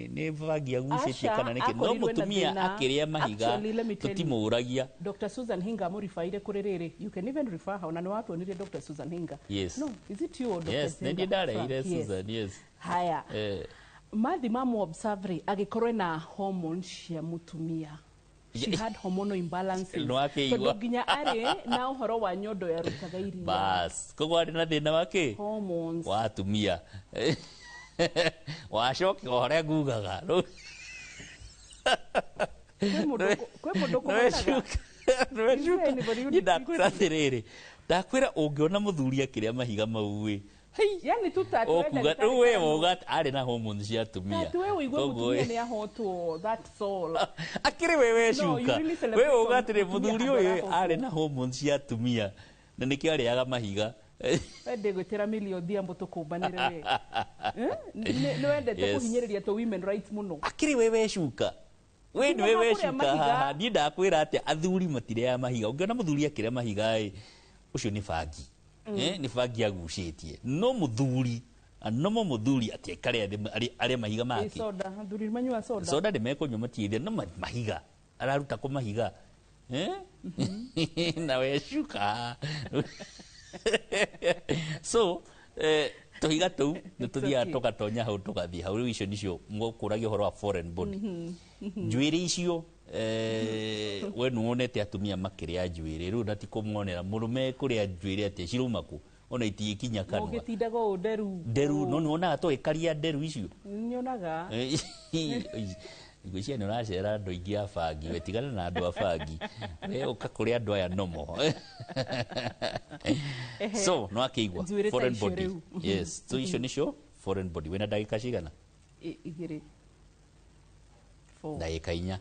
Speaker 2: nĩ vagi agucĩtie kana nĩkĩ no mũtumia akĩrĩa mahiga tũtimũragia
Speaker 1: Dr. Susan Hinga mũrifaire kũrĩ rĩrĩ you can even refer her na nĩ watuonirie Dr. Susan Hinga
Speaker 2: no
Speaker 1: is it you Dr.
Speaker 2: yes nĩ ndareire Susan yes
Speaker 1: haya mathi mamu observe agĩkorwo na hormones cia mũtumia she had hormonal imbalances tondũ nginya arĩ na ũhoro wa nyondo yarutaga iria
Speaker 2: bas koguo arĩ na thĩna wa kĩ
Speaker 1: hormones
Speaker 2: wa atumia wacoke ũrĩa ngugaga
Speaker 1: kwĩ mũndũ kũhotaga
Speaker 2: ndakwĩra atĩrĩrĩ ndakwĩra ũngĩona mũthuri akĩrĩa mahiga mau
Speaker 1: yani
Speaker 2: okuga rĩu we woga arĩ na hormones cia atumia
Speaker 1: we ũigua mũtumia nĩ ahotwo that's all
Speaker 2: akĩrĩ we cuka we woga atĩrĩ mũthuri ũyũ arĩ na hormones cia atumia na nĩkĩo arĩaga mahiga
Speaker 1: wende gwĩtĩra Millie Odhiambo tũkũmbanĩre nĩ wendete kũhinyĩrĩria to women rights mũno
Speaker 2: akĩrĩ we cuka we nĩ we cuka haha niĩ ndakwĩra atĩ athuri matirĩaga mahiga ũngĩona mũthuri akĩrĩa mahiga ũcio nĩ bangi nĩ bangi agucĩtie no mũthuri atĩ arĩa mahiga make soda ndĩmekũnyua matiĩthia no mahiga araruta kũ mahiga na we cuka so tũhiga tũu nĩ tũthiaga tũgatonya hau tũgathiĩ hau rĩu icio nĩcio mũkũragia ũhoro wa foreign body njuĩrĩ icio we nĩwonete atumia makĩrĩa njuĩrĩ rĩu natikũmuonera mũrũme kũrĩa njuĩrĩ atĩ cirauma kũ ona itigĩkinya kanua
Speaker 1: ũgĩtindaga ũũ
Speaker 2: nderu no nĩwonaga tũgĩkaria nderu icio
Speaker 1: nyonaga
Speaker 2: thikũ ici nĩ ũracera andũ aingĩ a bangi wetigana na andũ a bangi we ũka kũrĩ andũ aya nomo so no akĩigua foreign body yes so icio nĩcio foreign body wĩna ndagĩka cigana
Speaker 1: 2
Speaker 2: ndagĩka 4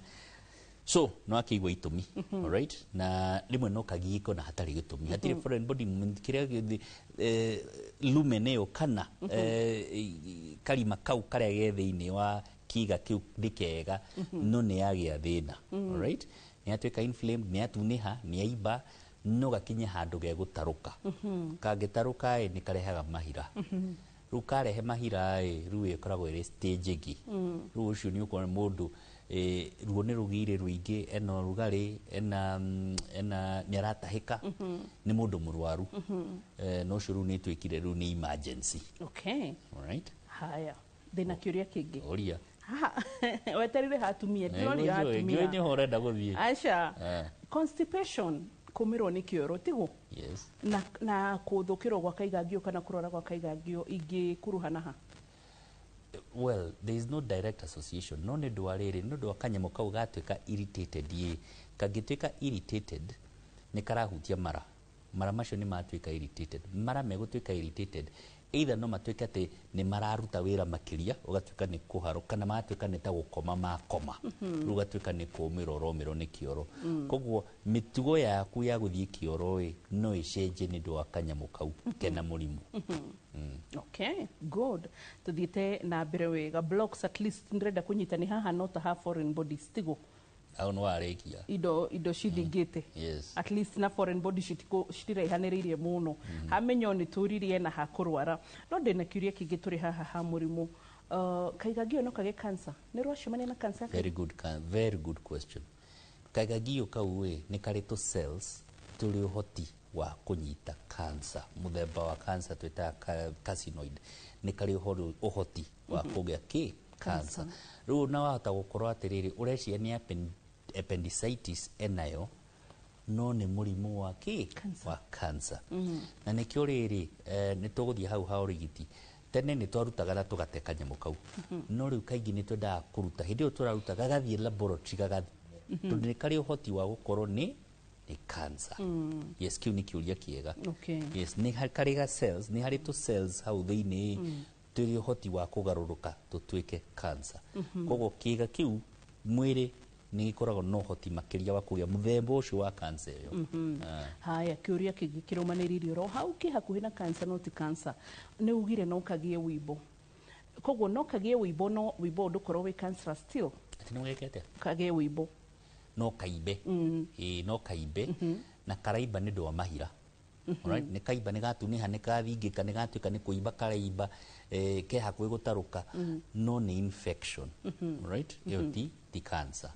Speaker 2: so no akĩigua itũmi alright na rĩmwe no kagiko na hatarĩ gĩtũmi hatirĩ foreign body kĩrĩa lumen ĩyo kana karima kau karĩa ge thĩinĩ wa kiga kĩu nĩ kega no nĩ yagĩa thĩna alright nĩ atuĩka inflamed nĩ atunĩha nĩ aimba no gakinye handũ gegũtarũka kangĩtarũka nĩ karehaga mahira rĩu karehe mahira rĩu ĩkoragwo ĩrĩ stage ĩngĩ rĩu ũcio nĩ ũkuona mũndũ ruo nĩ rũgire rũingĩ ena ũrugarĩ nĩ aratahĩka nĩ mũndũ mũrwaru no ũcio rĩu nĩ twĩkire rĩu nĩ emergency alright
Speaker 1: haya thĩna kĩũria kĩngĩ
Speaker 2: oria
Speaker 1: weterire hatumia
Speaker 2: ndĩroria hatumia nĩ horenda gũthiĩ
Speaker 1: aca constipation kũmĩrwo nĩ kĩoro tigu na kũthũkĩrwo gwa kaigangio kana kũrwara gwa kaigangio ingĩkuruhana ha
Speaker 2: well there is no direct association no nĩ ndwa rĩrĩ nĩ ndwa kanyamũ kau gatuĩka irritated kangĩtuĩka irritated nĩ karahutia mara macio nĩ matuĩka irritated mara megũtuĩka irritated either no matuĩke atĩ nĩ mararuta wĩra makĩria ũgatuĩka nĩ kũharwo kana matuĩka nĩ ta gũkoma makoma rĩu ũgatuĩka nĩ kũũmĩrwo ũromĩrwo nĩ kĩoro koguo mĩtugo yaku ya gũthiĩ kĩoro no ĩcenje nĩ ũndũ wa kanyamũ kau kena mũrimũ
Speaker 1: okay good tuthiĩte na mbere wega blocks at least ndĩrenda kũnyita nĩ haha no ta ha foreign bodies tigo
Speaker 2: au no arekia
Speaker 1: indo cithingite
Speaker 2: yes
Speaker 1: at least na foreign body citiraihanireirie muno hamenyo ni turirie na hakurwara no ndina kiuria kingi turi haha ha murimu kaigagio no kage cancer ni rwacemania na cancer
Speaker 2: very good question. Kaigagio kauwe ni karito cells tuli uhoti wa kunyita cancer muthemba wa cancer twita carcinoid ni kari uhoti wa kugea ki cancer riu na wahota gukorwo atiriri ureciria ni appendicitis enayo no ni murimu wa ki wa cancer na ni kio riri ni tuguthie hau ha urigiti tene ni twarutaga na tugateka nyamu kau no riu kaingi ni twenda kuruta hindi yo turaruta gagathie laboratory gagathie tundu ni kari uhoti wa gukorwo ni cancer yes kiu ni kiuria kiega yes ni kariga cells ni hari tu cells hau thiini turi uhoti wa kugaruruka tutwike cancer kogo kiega kiu mwiri ni ikoragwo no hoti makiria wa kugia muthemba ucio wa cancer yo
Speaker 1: haya kiuria kingi kirumaniririo ro hau ki hakuhi na cancer no ti cancer ni ugire no kagie wibo kogo no kagie wibo no wibo ndukoro wi cancer still
Speaker 2: ati no gekete
Speaker 1: kagie wibo
Speaker 2: no kaibe no kaibe na karaiba ni ndo mahira alright ni kaiba ni gatuniha ni kathingika ni gatuika ni kuiba karaiba ke hakuhi gutaruka no ni infection alright iyo ti cancer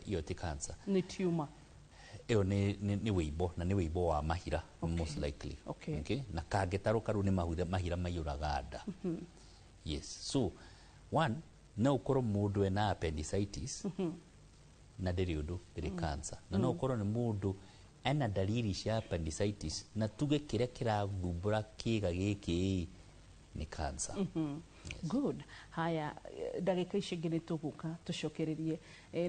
Speaker 2: iyo ti cancer
Speaker 1: ni tumor
Speaker 2: iyo ni wibo na ni wibo wa mahira most likely okay na kangetaruka ru ni mahira mayuraga nda yes so one no ukoro mundu ena appendicitis na ndiri cancer na no ukorwo ni mundu ena dalili cia appendicitis na tuge kiria kirathumbura kiga giki ni cancer
Speaker 1: good haya ndagika ici ngine tuguka tucokererie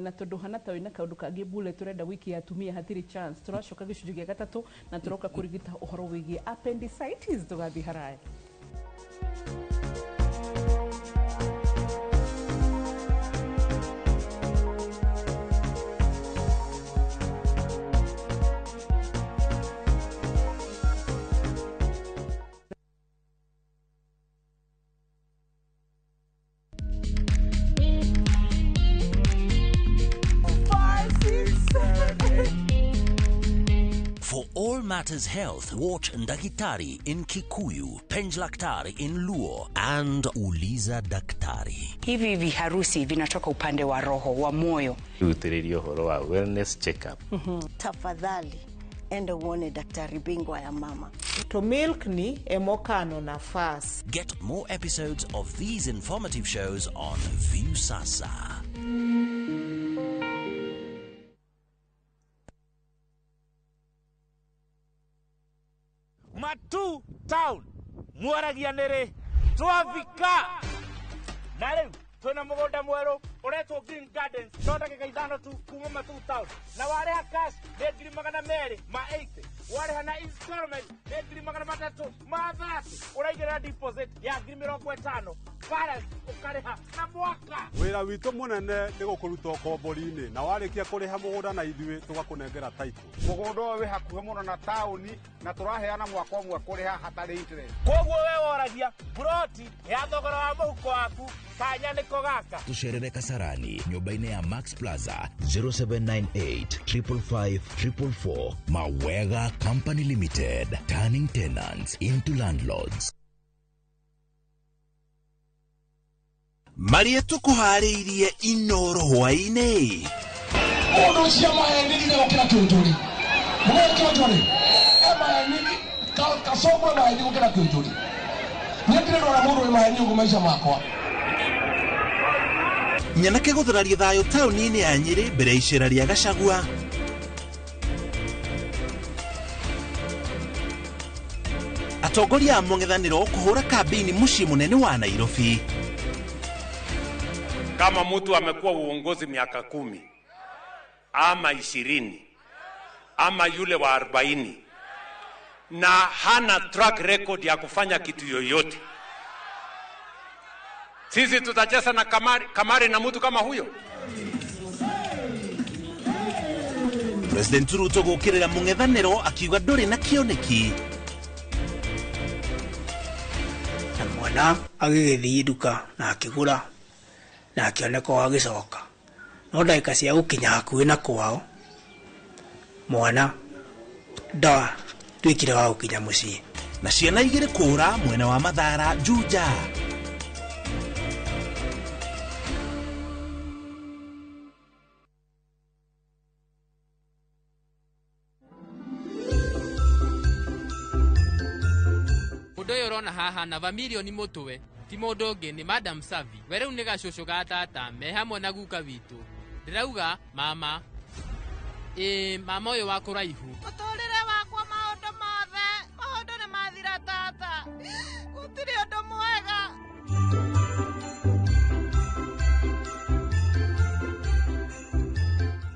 Speaker 1: na tondu hana ta wina kaundu kangi bule turenda wiki ya tumia hatiri chance turacoka gicunji gia gatatu na turoka kurigita uhoro wigie appendicitis tugathi haraya
Speaker 7: All Matters Health, watch Ndagitari in Kikuyu, Penjlaktari in Luo, and Uliza Daktari.
Speaker 13: Hivi viharusi vinatoka upande wa roho, wa moyo.
Speaker 14: Utiririo horo wa wellness check-up.
Speaker 15: Tafadhali, enda uone daktari bingwa ya mama.
Speaker 16: To milk ni emokano na fast.
Speaker 7: Get more episodes of these informative shows on Viusasa.
Speaker 17: Matu town mwaragia nere twavika na riu twina mugunda mweru uretwo Green Gardens no ndagika ithano tu kuma Matu town na wareha cash ni 280 ma 80 wareha na installment ni 330 ma 30 uraigira deposit ya 50 balance ukareha na mwaka.
Speaker 12: Wira witu munene ni gukuruta kombori-ini na warikia kuriha mugunda na ithui tugakunengera title.
Speaker 10: Mugunda we hakuhe muno na tauni na turaheana mwaka umwe kuriha hatari interest.
Speaker 17: Koguo we woragia broti ya thogora wa muhuko waku kanya niko gaka.
Speaker 7: Tusherere Kasarani, nyumba-ini ya Max Plaza 0798 555 444. Mawega Company Limited, turning tenants into landlords. Marietu kuhariirie inoro hwaine.
Speaker 18: Odo cia maheni ni gukira kinjuri. Mugore kinjuri. Maheni kasogwe maheni gukira kinjuri. Nyekire ndora mundu maheni ugu maisha makwa.
Speaker 7: Nyanake guthararia thayo tauni-ini ya Nyeri mbere icera ria Gachagua. Atongoria a mung'ethaniro kuhura kambini mucii munene wa Nairobi.
Speaker 19: Kama mtu amekuwa uongozi miaka 10 ama 20 ama yule wa 40 na hana track record ya kufanya kitu yoyote, sisi tutacheza na kamari na mtu kama huyo?
Speaker 7: President Ruto gukirira mung'ethaniro akiuga nduri na kioneki.
Speaker 20: Mwana agigithii nduka na akigura na akioneka agicoka no ndagĩka cia gũkinya hakuhĩ na kwao mwana ndoa twĩkire wa gũkinya mũciĩ.
Speaker 7: Na ciana igĩrĩ kũra mwena wa Mathara Juja.
Speaker 21: Mũndũ ũyũ ũrona haha na Vamilion Mũtwe ti mũndũ ũngĩ nĩ Madam Savi. We rĩu nĩ gacũcũ ga tata me hamwe na guka witũ. Ndĩrauga mama mama ũyũ wa kũraihu.
Speaker 22: Mũtũrĩre wakwa maũndũ mothe maũndũ nĩ mathira tata, gũtirĩ ũndũ mwega.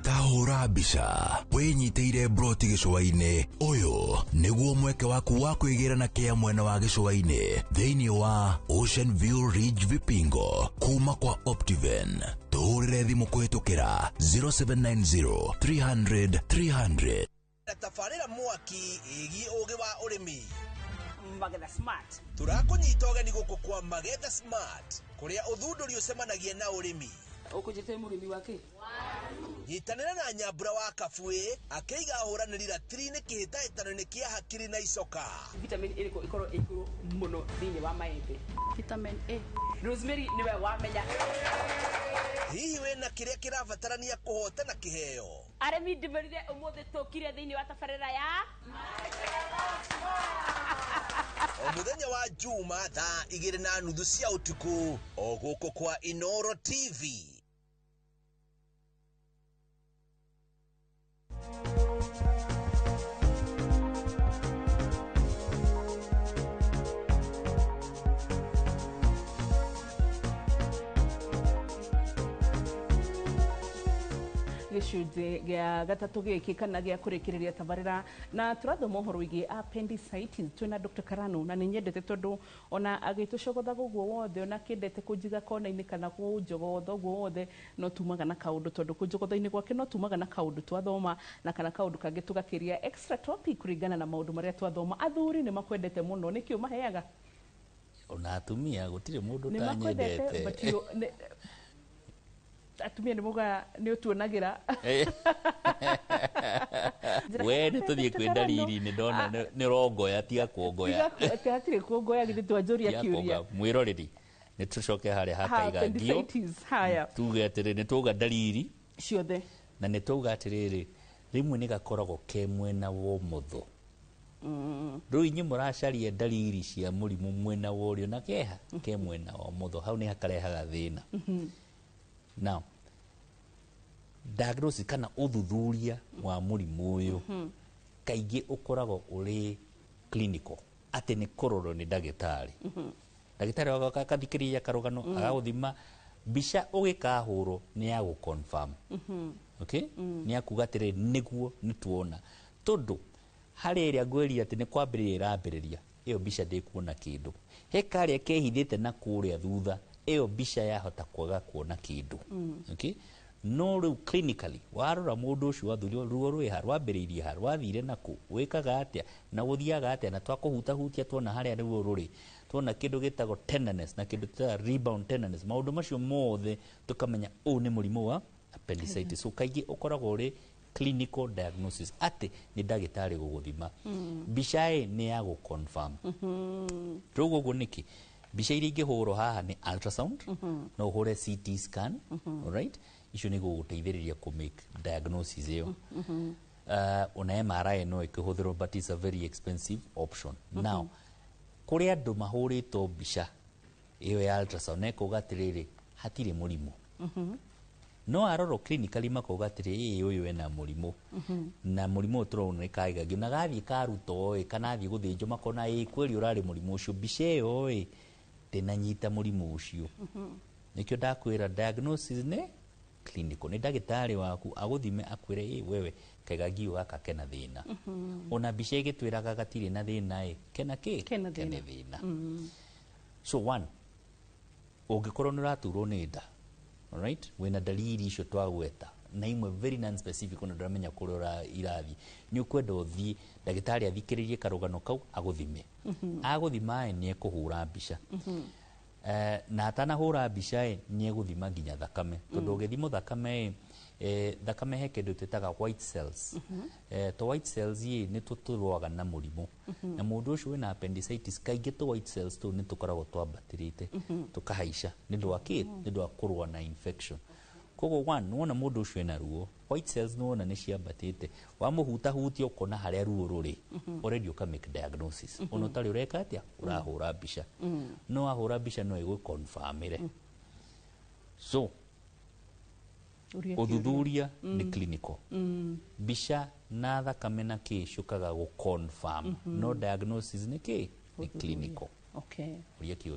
Speaker 7: Tahũra mbica wĩnyitĩire broti gĩcũa-inĩ. Ũyũ nĩguo mweke waku wa kwĩgĩra na kĩa mwena wa gĩcũa-inĩ thĩinĩ wa Ocean View Ridge Vipingo kuma kwa Optiven. Tũhũrĩre thimũ kũhĩtũkĩra 0790 300 300.
Speaker 23: Tabarĩra mwaki ĩgiĩ ũgĩ wa ũrĩmi
Speaker 1: Magetha Smart.
Speaker 23: Tũrakũnyita ũgeni gũkũ kwa Magetha Smart kũrĩa ũthundũri ũcemanagia na ũrĩmi.
Speaker 1: Ũkũnjĩte mũrĩmi wake
Speaker 23: nyitanĩra na Nyambura wa Kabuĩ akĩiga ahũranĩri ratiri-inĩ kĩhĩtahĩtano-inĩ kĩa hakiri na icoka.
Speaker 1: Vitamin A ĩkorwo ĩigũrũ mũno thĩinĩ wa maembe. Vitamin A. Rosemary niwe wamenya.
Speaker 23: Hihi wĩna kĩrĩa kĩrabatarania kũhotana kĩheo?
Speaker 1: Arĩmi ndĩmerire ũmũthĩ tũkire thĩinĩ wa tabarĩra ya
Speaker 23: o mũthenya wa Juma thaa 2:30 cia ũtukũ o gũkũ kwa Inoro TV.
Speaker 1: gĩcunjĩ gĩa gatatũ gĩkĩ kana gĩa kũrĩkĩrĩria tabarĩra na tũrathoma ũhoro wĩgiĩ appendicitis. Twĩna Dr. Karanu na nĩ nyendete tondũ ona agĩtũcogotha ũguo wothe ona kĩndete kũnjiga kona-inĩ kana kũnjogotha ũguo wothe no tumaga na kaũndũ tondũ kũnjogotha-inĩ gwake no tumaga na kaũndũ twathoma na kana kaũndũ kangĩ tũgakĩria extra topic kũringana na maũndũ marĩa twathoma. Athuri nĩ makwendete mũno nĩkĩ ũmaheaga?
Speaker 2: Ona atumia gũtirĩ mũndũ tanyendete.
Speaker 1: Atumia nĩ muga nĩ ũtuonagĩra
Speaker 2: we nĩ tũthiĩ kwĩ ndariri nĩ ndona nĩ rongoya tiga kuongoya
Speaker 1: hatirĩ kuongoya githĩ twanjũria kĩũria
Speaker 2: mwĩroreri nĩ tũcoke harĩa hakaiga ngio tuge atĩrĩ nĩ tuga ndariri
Speaker 1: ciothe
Speaker 2: na nĩ tuga atĩrĩrĩ rĩmwe nĩ gakoragwo ke mwena wa ũmotho. Rĩu inyuĩ mũracaria ndariri cia mũrimũ mwena wa ũrĩo na keha ke mwena wa ũmotho, hau nĩ hakarehaga thĩna. Now, diagnosis kana ũthuthuria wa mũrimũ ũyũ kaingĩ ũkoragwo ũrĩ clinical, atĩ nĩ kũrorwo nĩ ndagĩtarĩ. Ndagĩtarĩ wako akathikĩrĩria karũgano agagũthima, mbica ũgĩkahũrwo nĩ ya gũconfirm. Okay? Nĩ akuga atĩrĩ nĩguo nĩ tuona. Tondũ harĩ ĩrĩa ngwĩria atĩ nĩ kwambĩrĩria ĩrambĩrĩria, ĩyo mbica ndĩkuona kĩndũ. He karĩa kehithĩte na kũrĩa thutha, ĩyo mbica yahota kwaga kuona kĩndũ. Okay? No rĩu clinically warora mũndũ ũcio wathurio ruo rwĩha rwambĩrĩirie ha rwathire naku wĩkaga atĩa na gũthiaga atĩa na twakũhutahutia tuona harĩa ruo rũrĩ, tuona kĩndũ gĩtagwo tenderness na kĩndũ gĩtagwo rebound tenderness, maũndũ macio mothe tũkamenya ũũ nĩ mũrimũ wa appendicitis. So kaingĩ ũkoragwo ũrĩ clinical diagnosis, atĩ nĩ ndagĩtarĩ gũgũthima. Mbica nĩ ya gũconfirm. Rĩu ũguo nĩkĩ mbica iria ingĩhũrwo haha nĩ ultrasound, no ũhũre CT scan, alright? Icio nĩ gũgũteithĩrĩria kũ make diagnosis ĩyo. Ona MRI no ĩkĩhũthĩrwo but it's a very expensive option. Now, kũrĩ andũ mahũrĩtwo mbica ĩyo ya ultrasound nekuga atĩrĩrĩ hatirĩ mũrimũ. No arorwo clinically makuga atĩrĩ ũyũ ena mũrimũ. Na mũrimũ tũrona nĩ kaigagio na gathiĩ karuto kana athiĩ gũthĩnjwo makona kweli ũrarĩ mũrimũ ũcio, mbica ĩyo ndĩnanyita mũrimũ ũcio. Nĩkĩo ndakwĩra diagnosis nĩ clinical, nĩ ndagĩtarĩ waku agũthime akwĩre wewe kaiga ngio gaka kena thĩna. Ona mbica ĩgĩtwĩraga gatirĩ na thĩna kena kĩ? Kena thĩna. So one, ũngĩkorwo nĩ ũraturwo nĩ nda, alright, wĩna dalili icio twagweta na imwe very non-specific ona ndĩramenya kũrĩa irathiĩ, nĩ ũkwenda ũthiĩ ndagĩtarĩ athikĩrĩrie karũgano kau agũthime. Agũthima nĩ ekũhũra mbica. Na atanahũra mbica nĩ egũthima nginya thakame, tondũ ũgĩthimwo thakame thakame he kindu twitaga white cells to white cells ye ni tuturwaga na murimu na mundu ucio wina appendicitis kaingi to white cells tu ni tukoragwo twambatirite tukahaica ni ndwaki ni ndwakurwa na infection kogo one wona mundu ucio ena ruo white cells no wona ni ciambatite wamuhuta huti ukona haria ruo ruri already uka make diagnosis ono tari ureka atia urahura mbica no ahura mbica no igu confirmire so uthuthuria ni clinical mbica na thakame na kicukaga gu confirm no diagnosis ni ki ni clinical.
Speaker 1: Okay,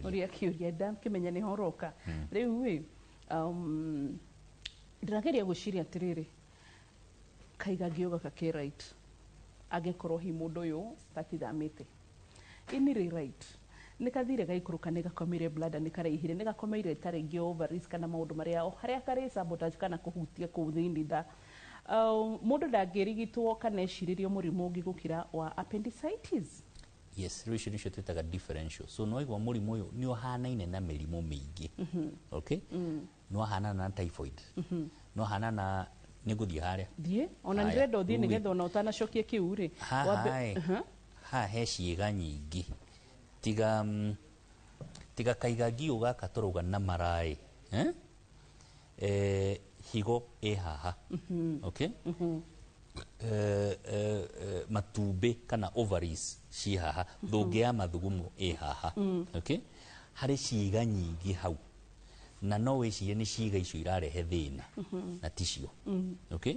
Speaker 2: uria
Speaker 1: kiuria ndam kimenya ni horoka riu wi ndirageria guciria atiriri kaiga gioga ka right agekorwo hi mundu uyu tatithamite ini right nikathire gaikuruka nigakomire bladder nikaraihire nigakomeire taringi ovaries kana maundu maria haria kare sabotage kana kuhutia kuthini da mundu ndangirigitwo kana eciririo murimu ungi gukira wa appendicitis.
Speaker 2: Yes, riu nicio twitaga differential. So no igwa murimu uyu ni ohanaine na mirimu mingi. Okay? No hana na typhoid. No hana na niguthie haria.
Speaker 1: Thie ona ndrenda uthie nigetha ona utanacokie kiuri.
Speaker 2: Ha he ciiga nyingi. Tiga kaiga giu gaka turuga na marai. Higo haha. Okay? Matumbi kana ovaries ci haha thungi ya mathugumo haha. Okay? Hari ciiga nyingi hau na no wicirie ni ciiga icio irarehe thina na ticio. Okay?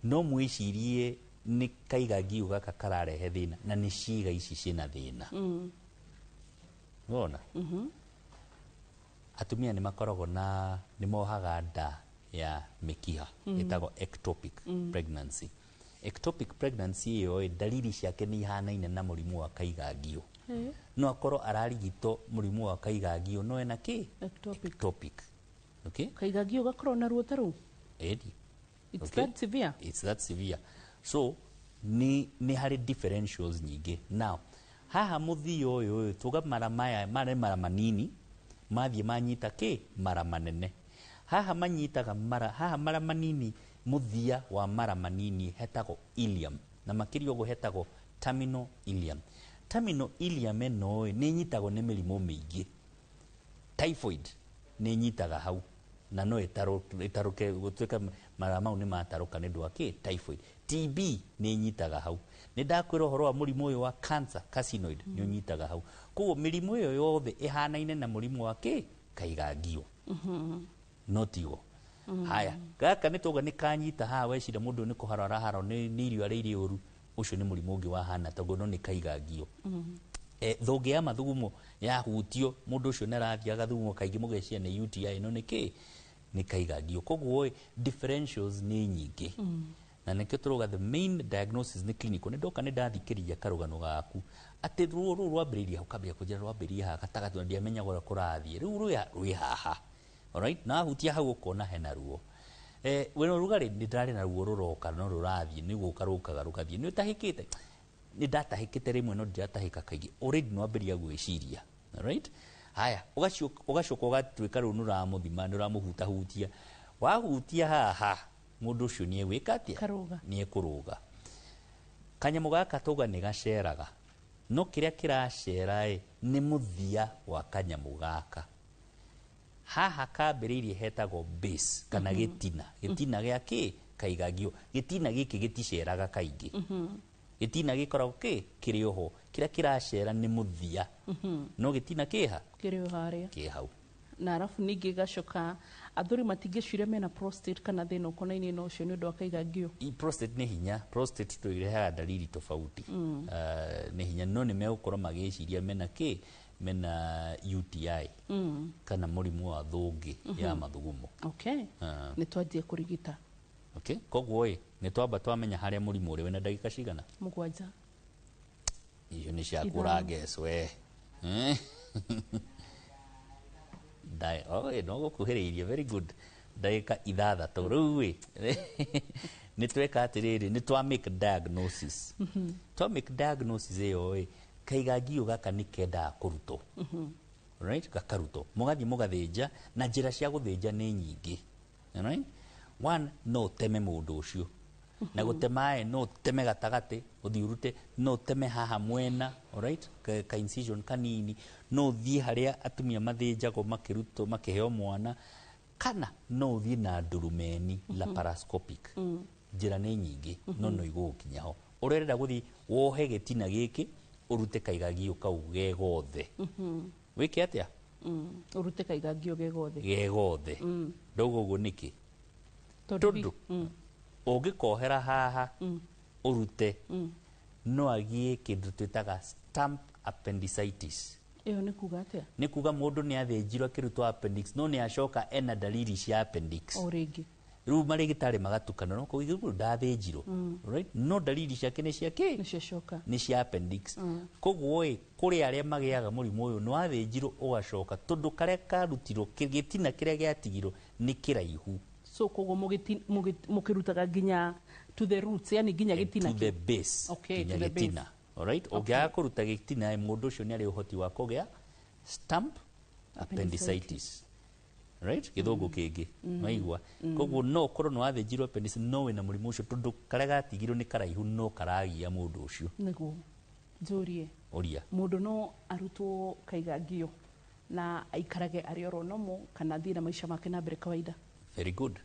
Speaker 2: No mwicirie ni kaiga giu gaka kararehe thina na ni ciiga ici cina thina. Wona? Atumia ni makoragwo na ni mohaga nda ya mikiha itago ectopic pregnancy. Ectopic pregnancy yo dalili ciake ni ihanaine na murimu wa kaigagio. No akoro ararigito murimu wa kaigagio no ena ki ectopic. Okay?
Speaker 1: Kaigagio gakoro na ruo taru.
Speaker 2: Edi.
Speaker 1: It's that severe.
Speaker 2: It's that severe. So ni hari differentials nyingi. Now haha muthio uyu tuga mara manini mathie manyita ki mara manene. Haha manyitaga mara manini muthia wa mara manini hetago ileum na makirio go hetago terminal ileum. Terminal ileum eno ni nyitago ni mirimo mingi. Typhoid ni nyitaga hau na no itaruke gutweka mara mau ni mataruka ni ndwaki typhoid. TB ni nyitaga hau. Ni ndakwira horo wa murimu uyu wa cancer carcinoid ni nyitaga hau. Koguo mirimo iyo yothe ihanaine na murimu wa ki kaigagio. Notio. Haya, gaka nituga ni kanyita ha wecira mundu ni kuharara haro ni irio ari iri uru ucio ni murimu ungi wa hana togo no ni kaigagio. Thungi ya mathugumo ya hutio mundu ucio narathia gathugumo kaingi mugecia ni UTI no ni ki ni kaigagio. Koguo differentials ni nyingi. Na nikio turuga the main diagnosis ni clinical ni ndoka ni ndathikiriria karugano gaku ati ruo rwambiriria ukambia kujira rwambiriria ha gatagatu ndia menya gora kurathie riu rwi haha. Alright, na hutia hau ukona hena ruo. Weno rugari ni ndari na ruo ruroka no rurathie ni gukarukaga rukathie ni utahikite ni datahikite rimwe no ndatahika kaigi already no ambiria gwiciria. Alright? Haya, ugacoka ugatwika ru nura muthima nura muhuta hutia wahutia haha mundu ucio ni egwika atia ni ekuruga kanyamu gaka tuga ni gaceraga no kiria kiracera ni muthia wa kanyamu gaka haha kambiririe hetagwo base kana gitina gia ki kaigagio gitina giki giticeraga kaingi gitina gikoragwo ki kiri oho kiria kiracera ni muthia no gitina kiha
Speaker 1: kiri haria
Speaker 2: ki hau
Speaker 1: na arafu ningi gacoka athuri matingicire mena prostate kana thina ukonaini no ucio ni undu wa kaigagio.
Speaker 2: Prostate ni hinya prostate tuirehaga dalili tofauti ni hinya no ni megukoro magiciria mena ki mena UTI kana murimu wa thungi ya mathugumo.
Speaker 1: Okay. Ni twajie kurigita.
Speaker 2: Okay, koguo ni twamba twamenya haria murimu uri wena ndagika cigana
Speaker 1: 7
Speaker 2: iyo ni cia kuragecwe no gukuhiriirie very good ndagika 6 riu ni tweka atiriri ni twa make diagnosis twa make diagnosis iyo kaigagio gaka ni kenda kuruto right gakaruto mugathi mugathinja na njira cia guthinja ni nyingi right one no teme mundu ucio na gutemae no teme gatagate uthiurute no teme haha mwena, alright, ka incision kanini, no thie haria atumia mathinjago makiruto makiheo mwana, kana no thie na ndurumeni laparoscopic. Njira ni nyingi no no igukinya ho. Urenda guthi wohe gitina giki urute kaigagio kau gegothe. Wiki atia?
Speaker 1: Urute kaigagio gegothe.
Speaker 2: Gegothe. Ndogo guo niki? Tondu ugikohera haha urute no agie kindu twitaga stump appendicitis.
Speaker 1: Iyo ni kuga atia?
Speaker 2: Ni kuga mundu ni athinjirwo kirutwo appendix no ni acoka ena dalili cia appendix.
Speaker 1: Oringi.
Speaker 2: Riu marigitari magatukana no ko iguru ndathinjirwo, right? No dalili ciake ni cia ki?
Speaker 1: Ni cia coka.
Speaker 2: Ni cia appendix. Koguo kuri aria magiaga murimu uyu no athinjirwo ugacoka tondu karia karutirwo gitina kiria giatigirwo ni kiraihu.
Speaker 1: So koguo mukirutaga ginya to the roots, yani ginya gitina
Speaker 2: to the base.
Speaker 1: Okay,
Speaker 2: to the gitina base. Alright, ogia kuruta gitina mundu ucio ni ari uhoti wa kugia stump appendicitis. Right, githungu kingi maigwa. Koguo no korwo no athinjirwo appendicitis no wina murimu ucio tondu karia gatigirwo ni karaihu no karagia mundu ucio.
Speaker 1: Niguo njurie
Speaker 2: oria
Speaker 1: mundu no arutwo kaigagio na aikarage ari oronomo kana thina maisha make na mbere kawaida.
Speaker 2: Very good.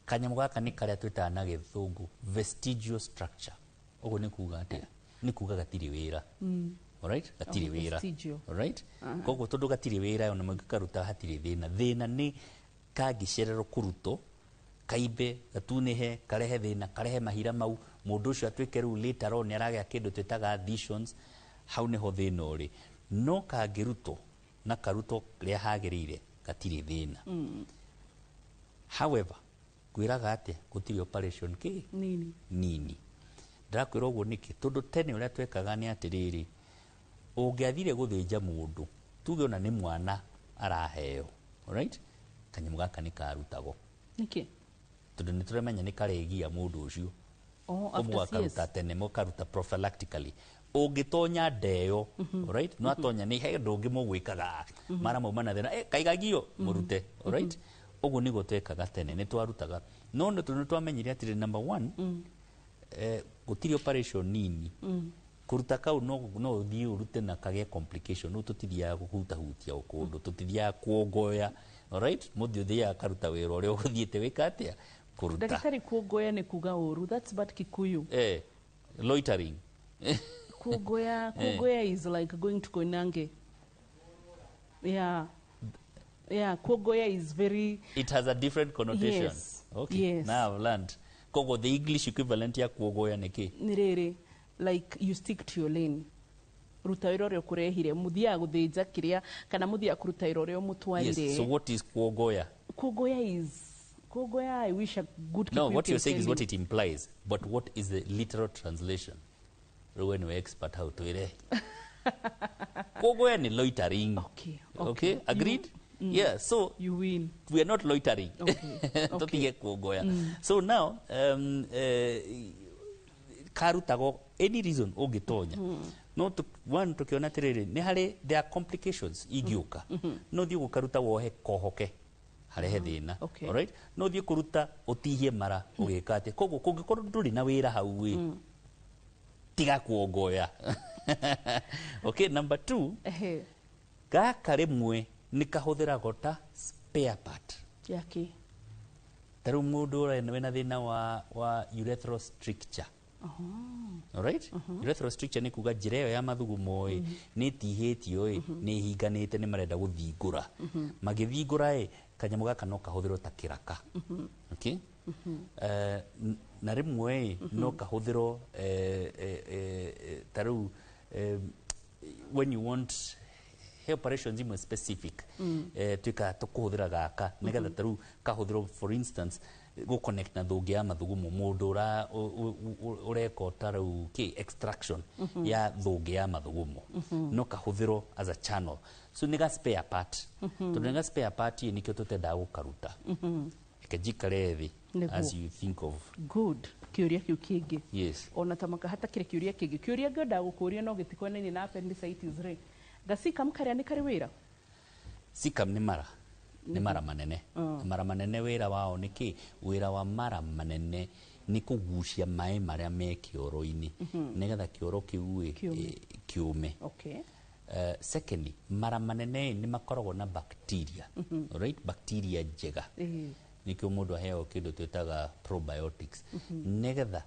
Speaker 2: Kanyamu gaka ni karia twitaga na githungu vestigial structure. Ogo ni kuga atia? Ni kuga gatiri wira. Alright, gatiri wira. Alright. Koguo tondu gatiri wira ona magikaruta hatiri thina. Thina ni kagicerero kuruto kaibe gatunihe karehe thina karehe mahira mau mundu ucio atwike ru later on aragia kindu twitaga additions hau niho thina uri. No kagiruto na karuto ria hagirire gatiri thina. However, kwiraga atia gutiri operation ki nini. Ndakwira uguo niki tondu tene uria twekaga ni atiriri ungiathire guthinja mundu tuge ona ni mwana araheo, alright, kanyamu gaka ni karutago
Speaker 1: niki
Speaker 2: tondu ni turemenya ni karegia mundu ucio
Speaker 1: after
Speaker 2: karuta tene mo karuta prophylactically ungitonya ndeo, alright, no atonya ni he ndungi mugwikaga mara mo mana thina kaigagio murute, alright. Ogo nigo twekaga tene ni twarutaga no no twamenyire atire number 1 gutiri operation nini kuruta kau no thii urute na kage complication no tutithia guhutahutia ukundu tutithia kuongoya, alright, muthio thia karuta wira uria uguthiete wika atia kuruta
Speaker 1: ndagitari kuongoya ni kuga uru, that's bad Kikuyu.
Speaker 2: Loitering.
Speaker 1: Kuongoya is like going to Koinange. Yeah, kuogoya is very...
Speaker 2: It has a different connotation.
Speaker 1: Yes.
Speaker 2: Okay.
Speaker 1: Yes.
Speaker 2: Now I've learned. Kogo, the English equivalent ya kuogoya niki?
Speaker 1: Nirere, like you stick to your lane. Ruta wira uria ukurehire, muthia guthinja kiria kana muthia kuruta wira uria umutwarire.
Speaker 2: Yes. So what is kuogoya?
Speaker 1: Kuogoya, I wish a good
Speaker 2: No, what you're saying is what it implies. But what is the literal translation? When we expert how to ire. Kuogoya ni loitering. Okay. Agreed? Yeah, so
Speaker 1: you win.
Speaker 2: We are not loitering.
Speaker 1: Okay.
Speaker 2: So now, karutago any reason ogitonya. No to one tukiona tiriri ni hari there are complications igiuka. No thie gukaruta wohe kohoke harehe thina. Alright? No thie kuruta utihie mara ugikate. Koguo kungikorwo nduri na wira hau wi. Tiga kuongoya. Okay, number 2. Gaka rimwe nikahuthira gota spare part
Speaker 1: yake
Speaker 2: taru mundu wena thina wa urethral stricture. Alright? Urethral stricture ni kuga njira iyo ya mathugumo ni tihitio ni hinganite ni marenda guthingura magithingura kanyamu gaka no kahuthirwo ta kiraka. Okay? Na rimwe no kahuthirwo taru when you want operations imwe specific twika tukuhuthira gaka nigetha taru kahuthirwo for instance go connect na thungi ya mathugumo mundu ureko taru ki extraction ya thungi ya mathugumo no kahuthirwo as a channel, so niga spare part to niga spare part ni kyo tutenda gukaruta ikajikare thi as you think of
Speaker 1: good kiuria kiu kingi.
Speaker 2: Yes,
Speaker 1: ona tamaka hata kire kiuria kingi kiuria ngenda gukuria no gitikonene na appendicitis re gasika mkaria ni kari wira
Speaker 2: sikam ni mara nĩ mara manene. Mara manene wĩra wao nĩ kĩ? Wĩra wa mara manene nĩ kũgucia maĩ marĩa me kĩoro-inĩ nĩgetha kĩoro kĩu kĩũme. Secondly, mara manene nĩ makoragwo na bacteria, right? Bacteria njega nĩkĩo mũndũ aheagwo kĩndũ twĩtaga probiotics nĩgetha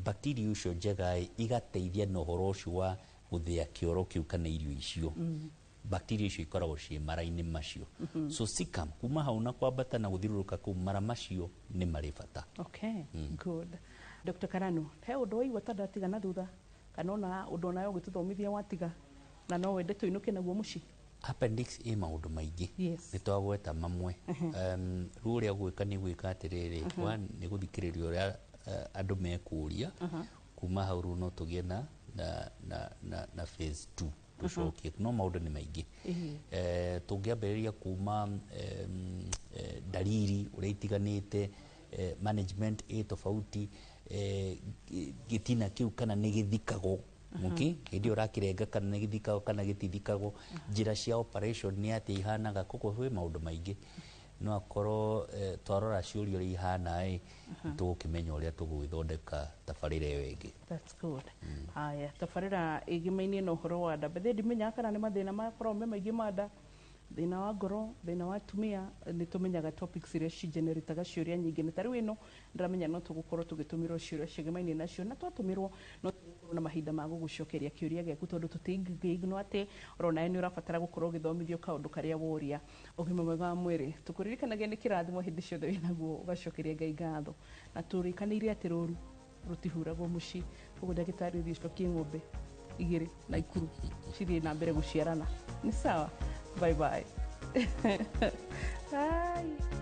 Speaker 2: bacteria icio njega igateithia na ũhoro ũcio wa gũthĩa kĩoro kĩu kana irio icio. Bacteria icio ikoragwo ciĩ mara-inĩ macio. So sikam kuma hau na kwambata na gũthiũrũrũka kũu mara macio nĩ marĩ bata.
Speaker 1: Okay, good. Dr. Karanu, he ũndũ waigua ta ndatiga na thutha kana ona ũndũ onayo ũgĩtũthomithia watiga na no wende tũinũke naguo mũciĩ?
Speaker 2: Appendix ĩ maũndũ maingĩ nĩ twagweta mamwe. Rĩu ũrĩa gwĩka nĩ gwĩka atĩrĩrĩ, nĩ gũthikĩrĩria ũrĩa andũ mekũria, kuma hau rĩu no tũgĩe na phase 2 tũcokie. No maũndũ nĩ maingĩ. Tũngĩambĩrĩria kuma dalili ũrĩa itiganĩte, management ĩ tofauti, gĩtina kĩu kana nĩ gĩthikagwo, hĩndĩ ũrakĩrenga kana nĩ gĩthikagwo kana gĩtithikagwo, njĩra cia operation nĩ atĩa ihanaga, koguo kwĩ maũndũ maingĩ. No akorwo twarora ciũria ũrĩa ihana tũgũkĩmenya ũrĩa tũgũgĩthondeka tabarĩra ĩyo ĩngĩ.
Speaker 1: That's good. Haya, tabarĩra ĩgĩmainie na ũhoro wa nda, bethe ndimenyaga kana nĩ mathĩna makorwo me maingĩ ma nda, thĩna wa ngoro, thĩna wa atumia, nĩ tũmenyaga topics iria cigenerĩtaga ciũria nyingĩ. Na tarĩu ĩno ndĩramenya no tũgũkorwo tũgĩtũmĩrwo ciũria cigĩmainie nacio, na twatũmĩrwo no tũgũkorwo na mahinda ma gũgũcokeria kĩũria gĩaku, tondũ tũtingĩignwo atĩ orona nĩ ũrabatara gũkorwo ũgĩthomithio kaũndũ karĩa woria. Ũgima mwega wa mwĩrĩ tũkũririkanagia nĩ kĩrathimo hĩndĩ ciothe wĩnaguo ũgacokeria Ngai ngatho, na tũrĩkanĩire atĩ rũru rũtihuragwo mũciĩ. Koguo ndagĩtarĩ ũthiĩ ũcokie ng'ombe igĩrĩ na ikuru cithiĩ na mbere gũciarana. Nĩ sawa? Bye bye. Bye.